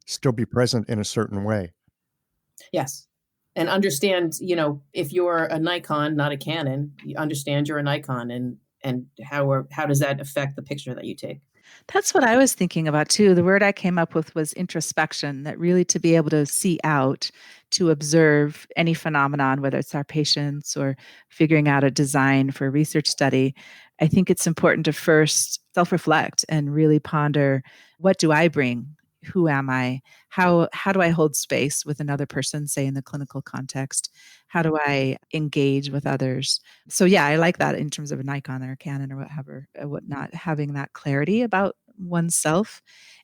still be present in a certain way. Yes. And understand, if you're a Nikon, not a Canon, you understand you're a Nikon and how does that affect the picture that you take? That's what I was thinking about too. The word I came up with was introspection, that really to be able to see out, to observe any phenomenon, whether it's our patients or figuring out a design for a research study. I think it's important to first self reflect and really ponder, what do I bring? Who am I? How do I hold space with another person, say in the clinical context? How do I engage with others? So yeah, I like that in terms of a Nikon or a Canon or whatever, whatnot, having that clarity about oneself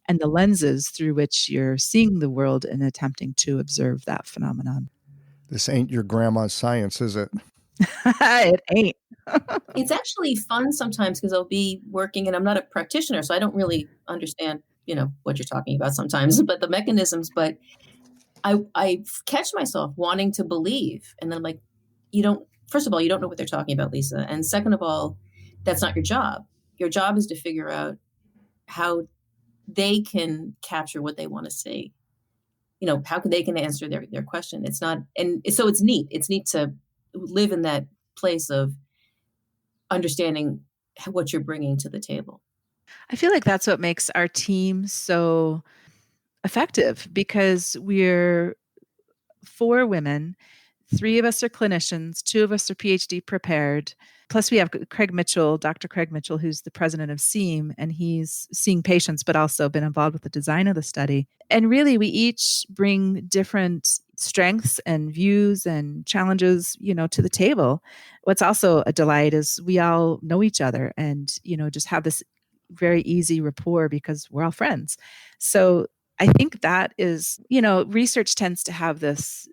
and the lenses through which you're seeing the world and attempting to observe that phenomenon. This ain't your grandma's science, is it? It ain't. It's actually fun sometimes because I'll be working and I'm not a practitioner, so I don't really understand, what you're talking about sometimes, but the mechanisms, but I catch myself wanting to believe. And then I'm like, first of all, you don't know what they're talking about, Lisa. And second of all, that's not your job. Your job is to figure out how they can capture what they want to see. How they can answer their question. It's not, and so it's neat. It's neat to live in that place of understanding what you're bringing to the table. I feel like that's what makes our team so effective, because we're 4 women. 3 of us are clinicians, 2 of us are PhD prepared. Plus, we have Craig Mitchell, Dr. Craig Mitchell, who's the president of SEAM, and he's seeing patients, but also been involved with the design of the study. And really, we each bring different strengths and views and challenges, to the table. What's also a delight is we all know each other and, just have this very easy rapport because we're all friends. So I think that is, research tends to have this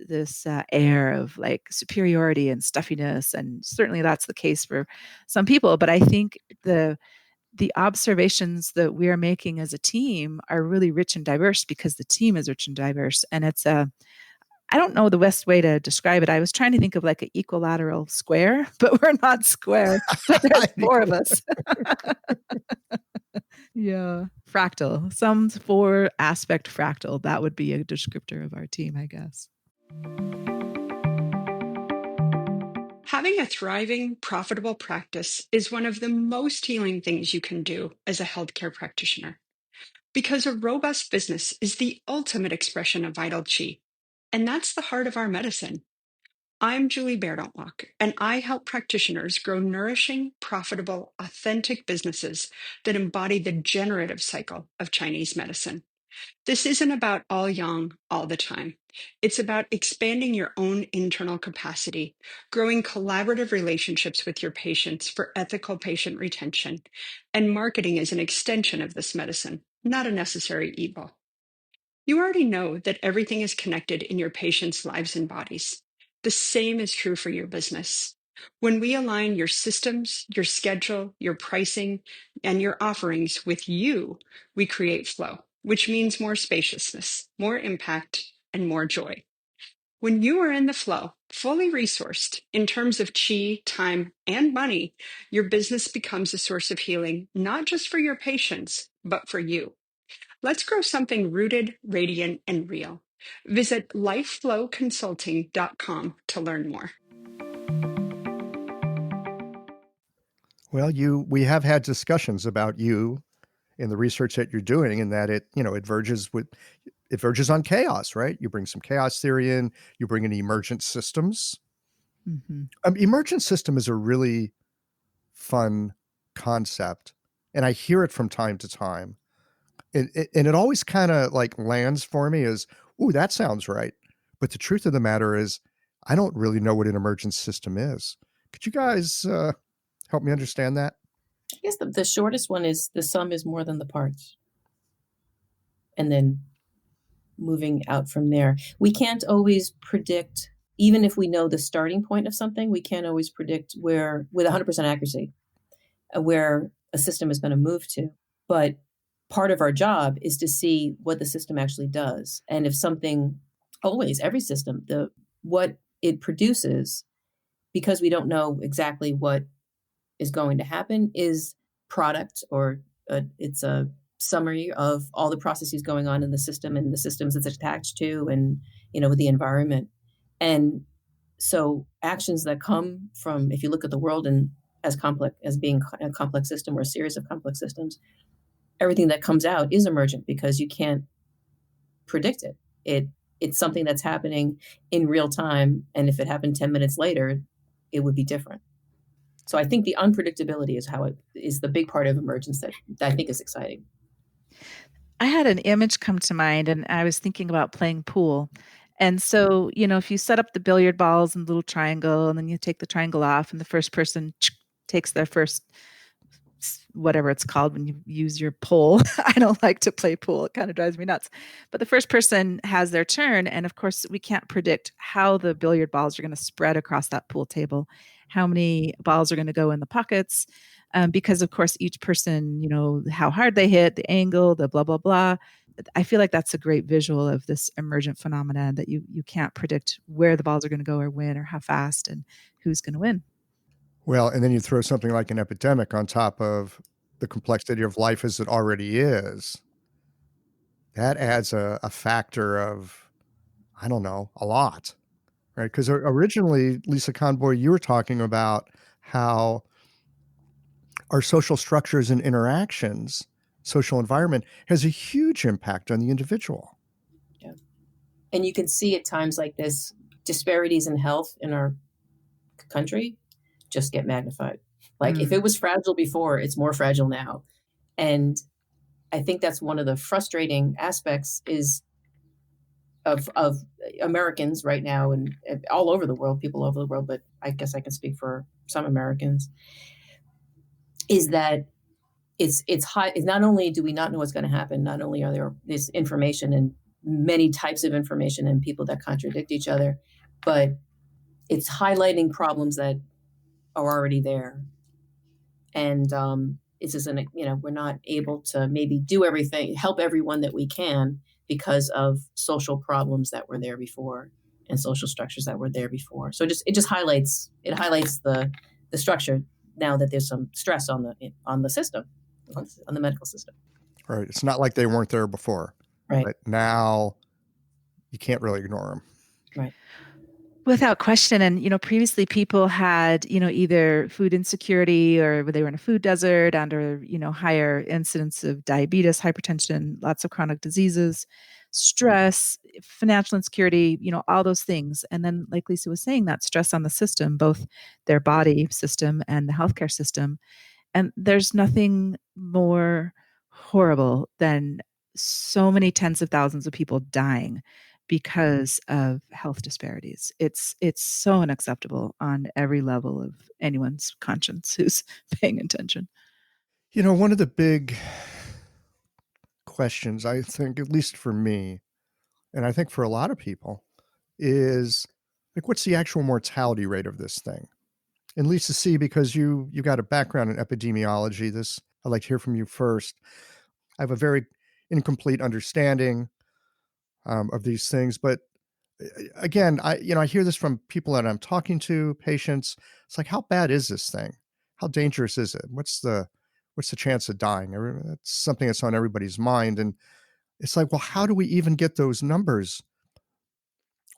air of like superiority and stuffiness, and certainly that's the case for some people. But I think the observations that we are making as a team are really rich and diverse because the team is rich and diverse, and I don't know the best way to describe it. I was trying to think of like an equilateral square, but we're not square. But there's 4 of us. Yeah. Fractal. Some 4 aspect fractal. That would be a descriptor of our team, I guess. Having a thriving, profitable practice is one of the most healing things you can do as a healthcare practitioner, because a robust business is the ultimate expression of vital chi. And that's the heart of our medicine. I'm Julie Bairdontlock, and I help practitioners grow nourishing, profitable, authentic businesses that embody the generative cycle of Chinese medicine. This isn't about all yang all the time. It's about expanding your own internal capacity, growing collaborative relationships with your patients for ethical patient retention, and marketing as an extension of this medicine, not a necessary evil. You already know that everything is connected in your patients' lives and bodies. The same is true for your business. When we align your systems, your schedule, your pricing, and your offerings with you, we create flow, which means more spaciousness, more impact, and more joy. When you are in the flow, fully resourced in terms of chi, time, and money, your business becomes a source of healing, not just for your patients, but for you. Let's grow something rooted, radiant, and real. Visit lifeflowconsulting.com to learn more. Well, we have had discussions about you in the research that you're doing, and that it verges on chaos, right? You bring some chaos theory in, you bring in emergent systems. Mm-hmm. Emergent system is a really fun concept, and I hear it from time to time. And it always kind of like lands for me as, ooh, that sounds right. But the truth of the matter is, I don't really know what an emergent system is. Could you guys help me understand that? I guess the shortest one is the sum is more than the parts. And then moving out from there. We can't always predict, even if we know the starting point of something, we can't always predict where, with 100% accuracy, where a system is going to move to. But part of our job is to see what the system actually does. And if something, always, every system, what it produces, because we don't know exactly what is going to happen, is product, or it's a summary of all the processes going on in the system and the systems it's attached to, and with the environment. And so actions that come from, if you look at the world and as complex, as being a complex system or a series of complex systems, everything that comes out is emergent because you can't predict it. It's something that's happening in real time, and if it happened 10 minutes later, it would be different. So I think the unpredictability is how it is the big part of emergence that I think is exciting. I had an image come to mind, and I was thinking about playing pool. And so, if you set up the billiard balls in the little triangle, and then you take the triangle off, and the first person takes their first whatever it's called when you use your pole. I don't like to play pool. It kind of drives me nuts. But the first person has their turn. And of course, we can't predict how the billiard balls are going to spread across that pool table, how many balls are going to go in the pockets. Because of course, each person, how hard they hit, the angle, the blah, blah, blah. I feel like that's a great visual of this emergent phenomenon that you can't predict where the balls are going to go or when or how fast and who's going to win. Well, and then you throw something like an epidemic on top of the complexity of life as it already is. That adds a factor of, I don't know, a lot, right? Because originally, Lisa Conboy, you were talking about how our social structures and interactions, social environment, has a huge impact on the individual. Yeah. And you can see at times like this, disparities in health in our country just get magnified. Like if it was fragile before, it's more fragile now. And I think that's one of the frustrating aspects is of Americans right now and all over the world, people all over the world, but I guess I can speak for some Americans, is that it's high. Not only do we not know what's going to happen, not only are there this information and many types of information and people that contradict each other, but it's highlighting problems that are already there. And it's just we're not able to maybe do everything, help everyone that we can because of social problems that were there before and social structures that were there before. So it just highlights the structure now that there's some stress on the system, on the medical system. Right. It's not like they weren't there before. Right. But now you can't really ignore them. Right. Without question. And, previously people had, either food insecurity or they were in a food desert under, higher incidence of diabetes, hypertension, lots of chronic diseases, stress, financial insecurity, all those things. And then, like Lisa was saying, that stress on the system, both their body system and the healthcare system. And there's nothing more horrible than so many tens of thousands of people dying because of health disparities. It's so unacceptable on every level of anyone's conscience who's paying attention. One of the big questions, I think, at least for me, and I think for a lot of people, is like, what's the actual mortality rate of this thing? And Lisa C., because you got a background in epidemiology, I'd like to hear from you first. I have a very incomplete understanding of these things, but again, I hear this from people that I'm talking to, patients. It's like, how bad is this thing? How dangerous is it? What's the chance of dying? That's something that's on everybody's mind. And it's like, well, how do we even get those numbers?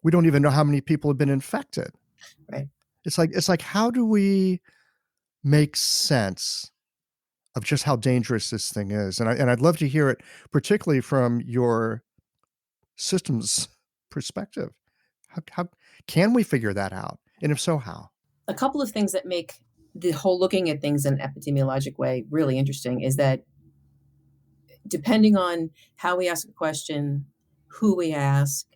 We don't even know how many people have been infected. Right. It's like, how do we make sense of just how dangerous this thing is? And I'd love to hear it, particularly from your systems perspective. How can we figure that out? And if so, how? A couple of things that make the whole looking at things in an epidemiologic way really interesting is that depending on how we ask a question, who we ask,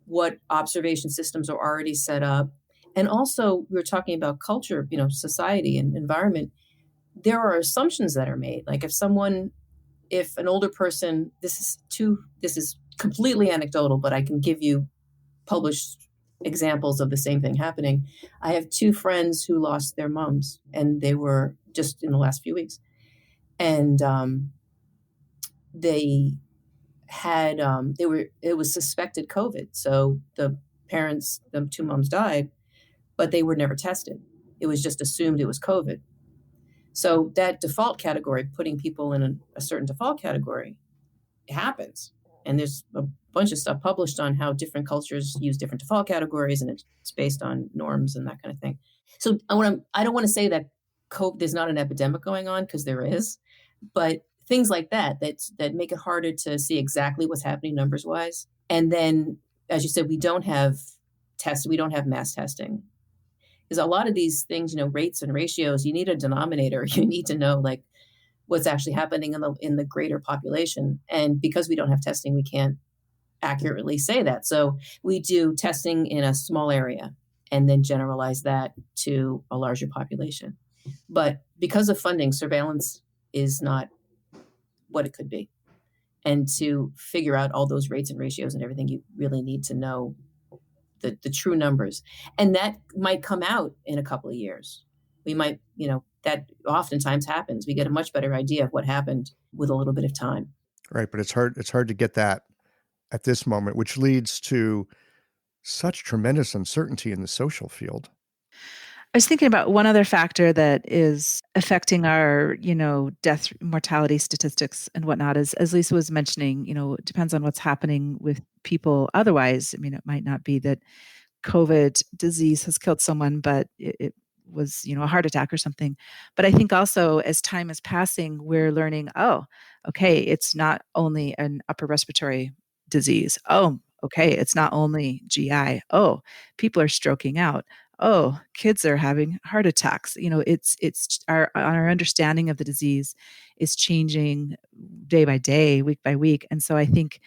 what observation systems are already set up, and also we were talking about culture, society and environment, there are assumptions that are made. Like if an older person, this is completely anecdotal, but I can give you published examples of the same thing happening. I have two friends who lost their moms, and they were just in the last few weeks. And they had, it was suspected COVID. So the two moms died, but they were never tested. It was just assumed it was COVID. So that default category, putting people in a certain default category, it happens. And there's a bunch of stuff published on how different cultures use different default categories, and it's based on norms and that kind of thing. So I don't want to say that there's not an epidemic going on, because there is, but things like that make it harder to see exactly what's happening numbers wise. And then, as you said, we don't have mass testing. Because a lot of these things, rates and ratios, you need a denominator. You need to know like what's actually happening in the greater population. And because we don't have testing, we can't accurately say that. So we do testing in a small area and then generalize that to a larger population. But because of funding, surveillance is not what it could be. And to figure out all those rates and ratios and everything, you really need to know the true numbers. And that might come out in a couple of years. We might, that oftentimes happens. We get a much better idea of what happened with a little bit of time. Right. But it's hard to get that at this moment, which leads to such tremendous uncertainty in the social field. I was thinking about one other factor that is affecting our, death mortality statistics and whatnot, as Lisa was mentioning, it depends on what's happening with people otherwise. I mean, it might not be that COVID disease has killed someone, but it was, a heart attack or something. But I think also as time is passing, we're learning, oh, okay, it's not only an upper respiratory disease. Oh, okay, it's not only GI. Oh, people are stroking out. Oh, kids are having heart attacks. It's our understanding of the disease is changing day by day, week by week. And so I think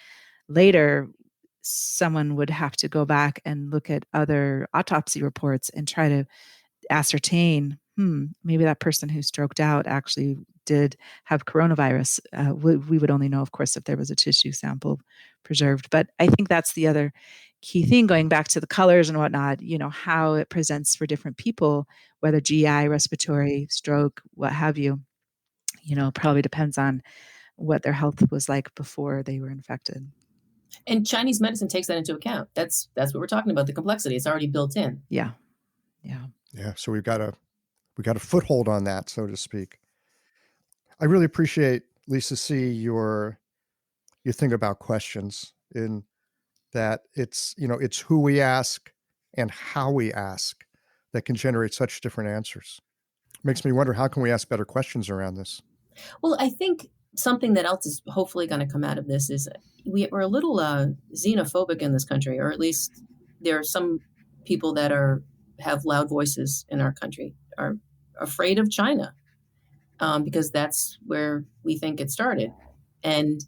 later someone would have to go back and look at other autopsy reports and try to ascertain, maybe that person who stroked out actually did have coronavirus. We would only know, of course, if there was a tissue sample preserved. But I think that's the other key thing, going back to the colors and whatnot, how it presents for different people, whether GI, respiratory, stroke, what have you, probably depends on what their health was like before they were infected. And Chinese medicine takes that into account. That's what we're talking about, the complexity. It's already built in. Yeah. So we've got a foothold on that, so to speak. I really appreciate, Lisa C., your thing about questions, in that it's who we ask and how we ask that can generate such different answers. Makes me wonder, how can we ask better questions around this? Well, I think something that else is hopefully going to come out of this is we're a little xenophobic in this country, or at least there are some people that have loud voices in our country, are afraid of China, because that's where we think it started. And,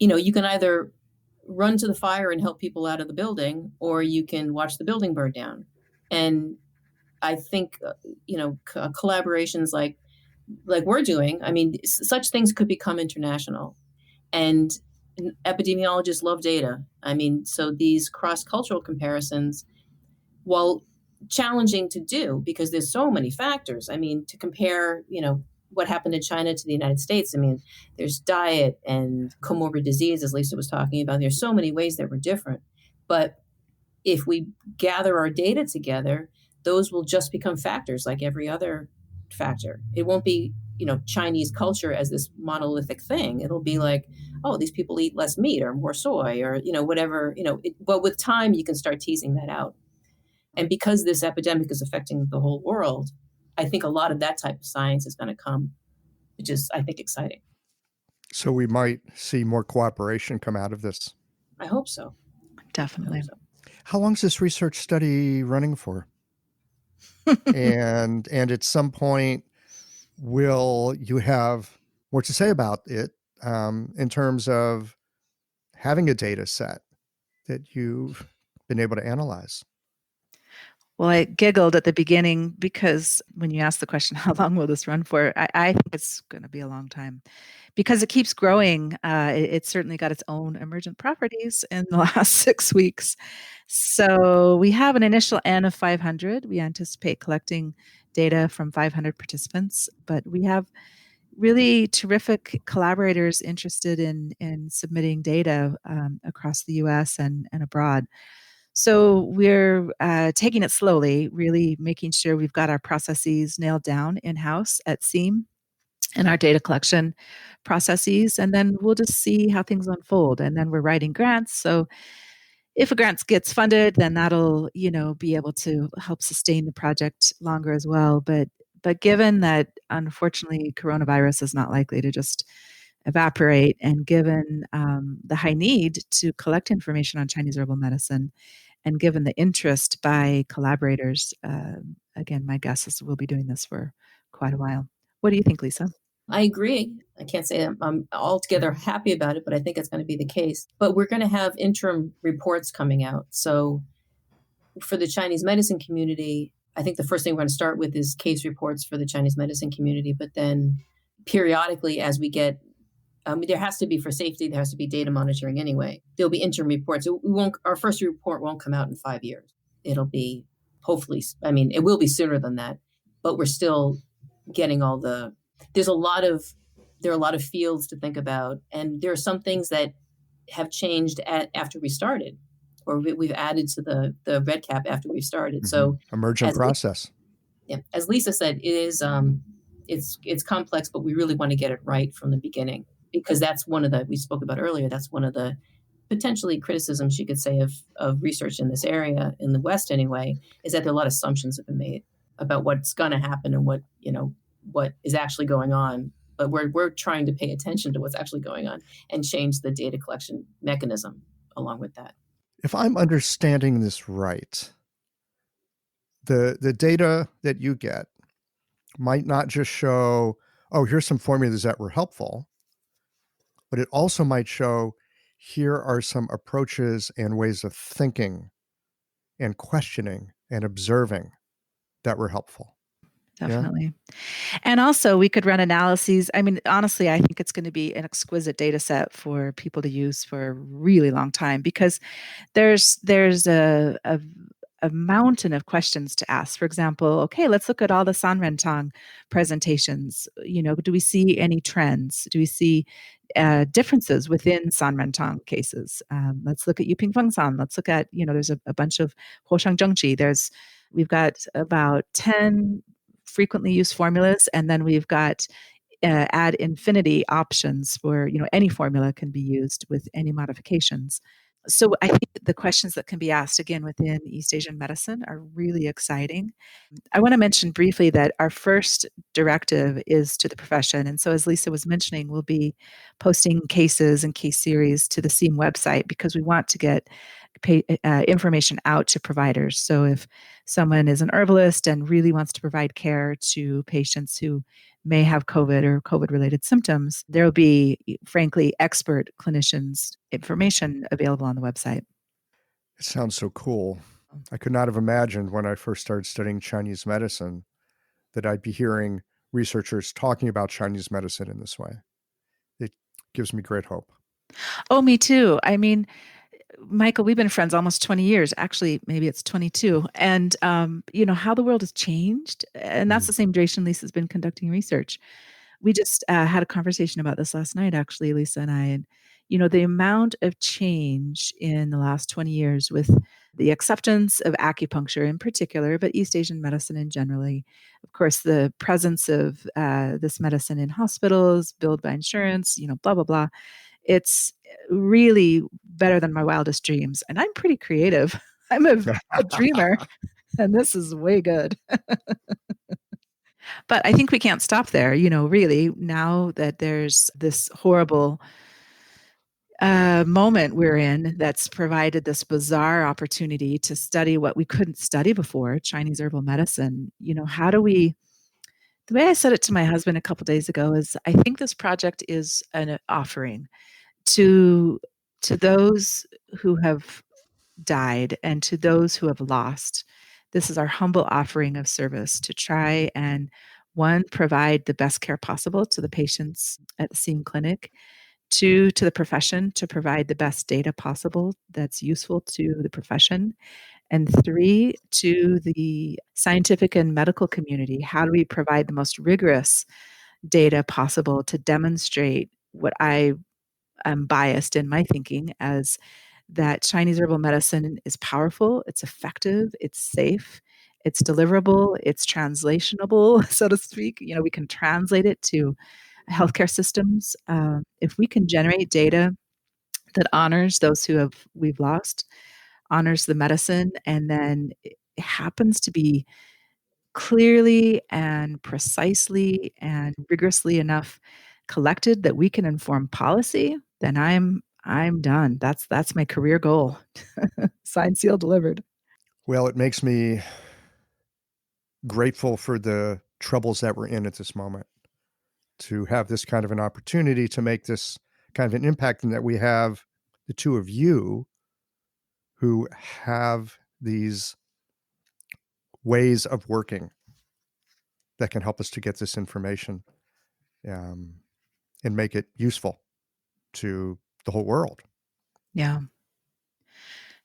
you can either run to the fire and help people out of the building, or you can watch the building burn down. And I think, collaborations like we're doing, I mean, such things could become international. And epidemiologists love data. I mean, so these cross-cultural comparisons, while challenging to do because there's so many factors. I mean, to compare, what happened in China to the United States. I mean, there's diet and comorbid disease, as Lisa was talking about. There's so many ways that we're different. But if we gather our data together, those will just become factors like every other factor. It won't be, Chinese culture as this monolithic thing. It'll be like, oh, these people eat less meat or more soy or, whatever, but with time, you can start teasing that out. And because this epidemic is affecting the whole world, I think a lot of that type of science is going to come, which is, I think, exciting. So we might see more cooperation come out of this. I hope so. Definitely. I hope so. How long is this research study running for? and at some point, will you have more to say about it in terms of having a data set that you've been able to analyze? Well, I giggled at the beginning because when you asked the question, how long will this run for? I think it's going to be a long time because it keeps growing. It's certainly got its own emergent properties in the last 6 weeks. So we have an initial N of 500. We anticipate collecting data from 500 participants, but we have really terrific collaborators interested in submitting data across the US and abroad. So we're taking it slowly, really making sure we've got our processes nailed down in-house at SEAM and our data collection processes, and then we'll just see how things unfold. And then we're writing grants. So if a grant gets funded, then that'll, be able to help sustain the project longer as well. But But given that, unfortunately, coronavirus is not likely to just evaporate, and given the high need to collect information on Chinese herbal medicine, and given the interest by collaborators, again, my guess is we'll be doing this for quite a while. What do you think, Lisa? I agree. I can't say I'm altogether happy about it, but I think it's going to be the case. But we're going to have interim reports coming out. So for the Chinese medicine community, I think the first thing we're going to start with is case reports for the Chinese medicine community. But then periodically, as we get, there has to be, for safety, there has to be data monitoring anyway. There'll be interim reports. Our first report won't come out in 5 years. It'll be hopefully, it will be sooner than that, but we're still getting all the, there are a lot of fields to think about. And there are some things that have changed after we started, or we've added to the red cap after we've started. So emergent process. As Lisa said, it is, it's complex, but we really want to get it right from the beginning, because that's we spoke about earlier, that's one of the potentially criticisms you could say of research in this area, in the West anyway, is that there are a lot of assumptions have been made about what's going to happen and what is actually going on. But we're trying to pay attention to what's actually going on and change the data collection mechanism along with that. If I'm understanding this right, the data that you get might not just show, oh, here's some formulas that were helpful, but it also might show, here are some approaches and ways of thinking and questioning and observing that were helpful. Definitely. Yeah. And also we could run analyses. Honestly, I think it's going to be an exquisite data set for people to use for a really long time, because there's a mountain of questions to ask. For example, okay, let's look at all the Sanrentang presentations. Do we see any trends? Do we see differences within Sanrentang cases? Let's look at Yuping Fengsan. Let's look at, there's a bunch of Huoshang Zhengji. We've got about 10 frequently used formulas, and then we've got ad infinity options where any formula can be used with any modifications. So I think the questions that can be asked again within East Asian medicine are really exciting. I want to mention briefly that our first directive is to the profession. And so, as Lisa was mentioning, we'll be posting cases and case series to the SEAM website, because we want to get information out to providers. So if someone is an herbalist and really wants to provide care to patients who may have COVID or COVID-related symptoms, there will be, frankly, expert clinicians' information available on the website. It sounds so cool. I could not have imagined when I first started studying Chinese medicine that I'd be hearing researchers talking about Chinese medicine in this way. It gives me great hope. Oh, me too. Michael, we've been friends almost 20 years. Actually, maybe it's 22. And, how the world has changed. And that's the same duration Lisa's been conducting research. We just had a conversation about this last night, actually, Lisa and I. And, the amount of change in the last 20 years with the acceptance of acupuncture in particular, but East Asian medicine in generally. Of course, the presence of this medicine in hospitals, billed by insurance, blah, blah, blah. It's really better than my wildest dreams. And I'm pretty creative. I'm a dreamer, and this is way good. But I think we can't stop there, really, now that there's this horrible moment we're in that's provided this bizarre opportunity to study what we couldn't study before, Chinese herbal medicine. The way I said it to my husband a couple days ago is, I think this project is an offering to those who have died and to those who have lost. This is our humble offering of service to try and, one, provide the best care possible to the patients at the SEAM clinic, two, to the profession to provide the best data possible that's useful to the profession, and three, to the scientific and medical community. How do we provide the most rigorous data possible to demonstrate what I'm biased in my thinking as that Chinese herbal medicine is powerful, it's effective, it's safe, it's deliverable, it's translationable, so to speak. We can translate it to healthcare systems. If we can generate data that honors those we've lost, honors the medicine, and then it happens to be clearly and precisely and rigorously enough collected that we can inform policy, then I'm done. That's my career goal. Signed, sealed, delivered. Well, it makes me grateful for the troubles that we're in at this moment, to have this kind of an opportunity to make this kind of an impact, and that we have the two of you who have these ways of working that can help us to get this information and make it useful to the whole world. Yeah.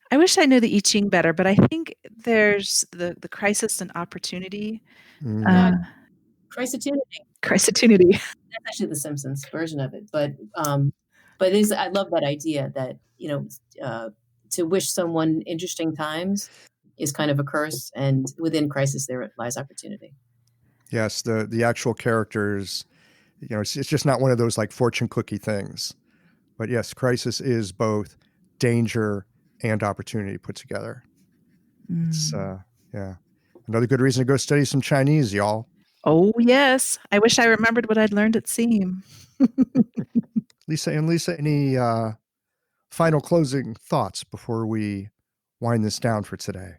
I wish I knew the I Ching better, but I think there's the crisis and opportunity. Yeah, Chrisopportunity. Crisotunity. That's actually the Simpsons version of it, but it is. I love that idea that to wish someone interesting times is kind of a curse, and within crisis there lies opportunity. Yes, the actual characters, it's just not one of those like fortune cookie things. But yes, crisis is both danger and opportunity put together. It's another good reason to go study some Chinese, y'all. Oh yes, I wish I remembered what I'd learned at SEAM. Lisa, any final closing thoughts before we wind this down for today?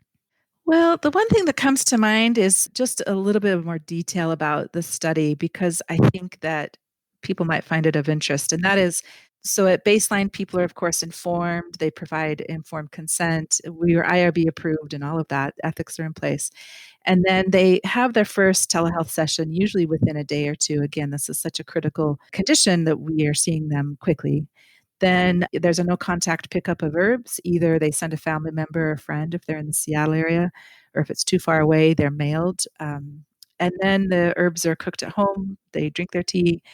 Well, the one thing that comes to mind is just a little bit of more detail about the study, because I think that people might find it of interest. And that is, so at baseline, people are, of course, informed. They provide informed consent. We are IRB approved and all of that. Ethics are in place. And then they have their first telehealth session, usually within a day or two. Again, this is such a critical condition that we are seeing them quickly. Then there's a no contact pickup of herbs. Either they send a family member or a friend if they're in the Seattle area, or if it's too far away, they're mailed. And then the herbs are cooked at home. They drink their tea.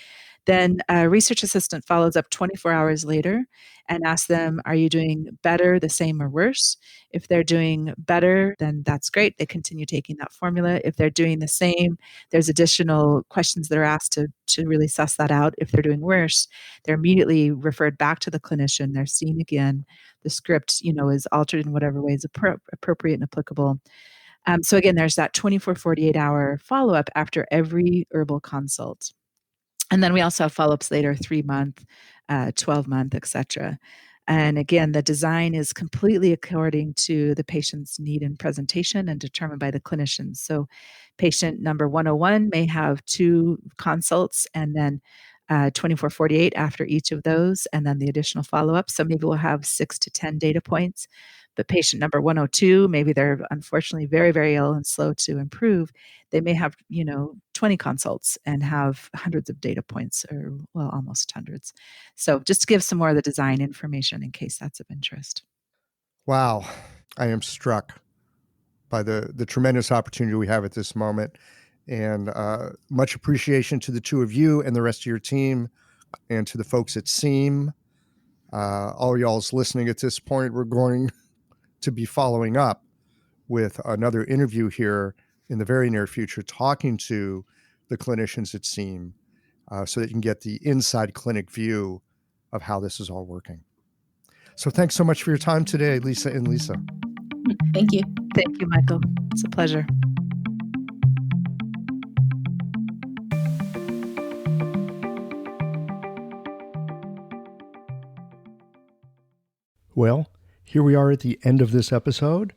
Then a research assistant follows up 24 hours later and asks them, are you doing better, the same, or worse? If they're doing better, then that's great. They continue taking that formula. If they're doing the same, there's additional questions that are asked to really suss that out. If they're doing worse, they're immediately referred back to the clinician. They're seen again. The script, is altered in whatever way is appropriate and applicable. So again, there's that 24, 48-hour follow-up after every herbal consult. And then we also have follow-ups later, 3-month, 12-month, et cetera. And again, the design is completely according to the patient's need and presentation and determined by the clinicians. So patient number 101 may have 2 consults and then 24, 48 after each of those, and then the additional follow-up. So maybe we'll have 6 to 10 data points. But patient number 102, maybe they're unfortunately very, very ill and slow to improve. They may have, 20 consults and have hundreds of data points, or almost hundreds. So just to give some more of the design information in case that's of interest. Wow. I am struck by the tremendous opportunity we have at this moment, and much appreciation to the two of you and the rest of your team, and to the folks at SEAM. All y'all's listening at this point, we're going to be following up with another interview here in the very near future, talking to the clinicians at SEAM, so that you can get the inside clinic view of how this is all working. So thanks so much for your time today, Lisa and Lisa. Thank you. Thank you, Michael. It's a pleasure. Well, here we are at the end of this episode.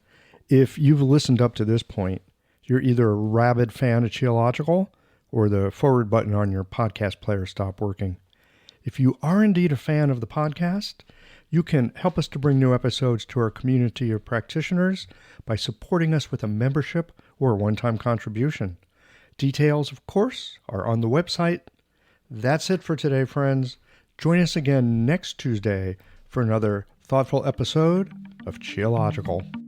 If you've listened up to this point, you're either a rabid fan of Qiological or the forward button on your podcast player stopped working. If you are indeed a fan of the podcast, you can help us to bring new episodes to our community of practitioners by supporting us with a membership or a one-time contribution. Details, of course, are on the website. That's it for today, friends. Join us again next Tuesday for another thoughtful episode of Qiological.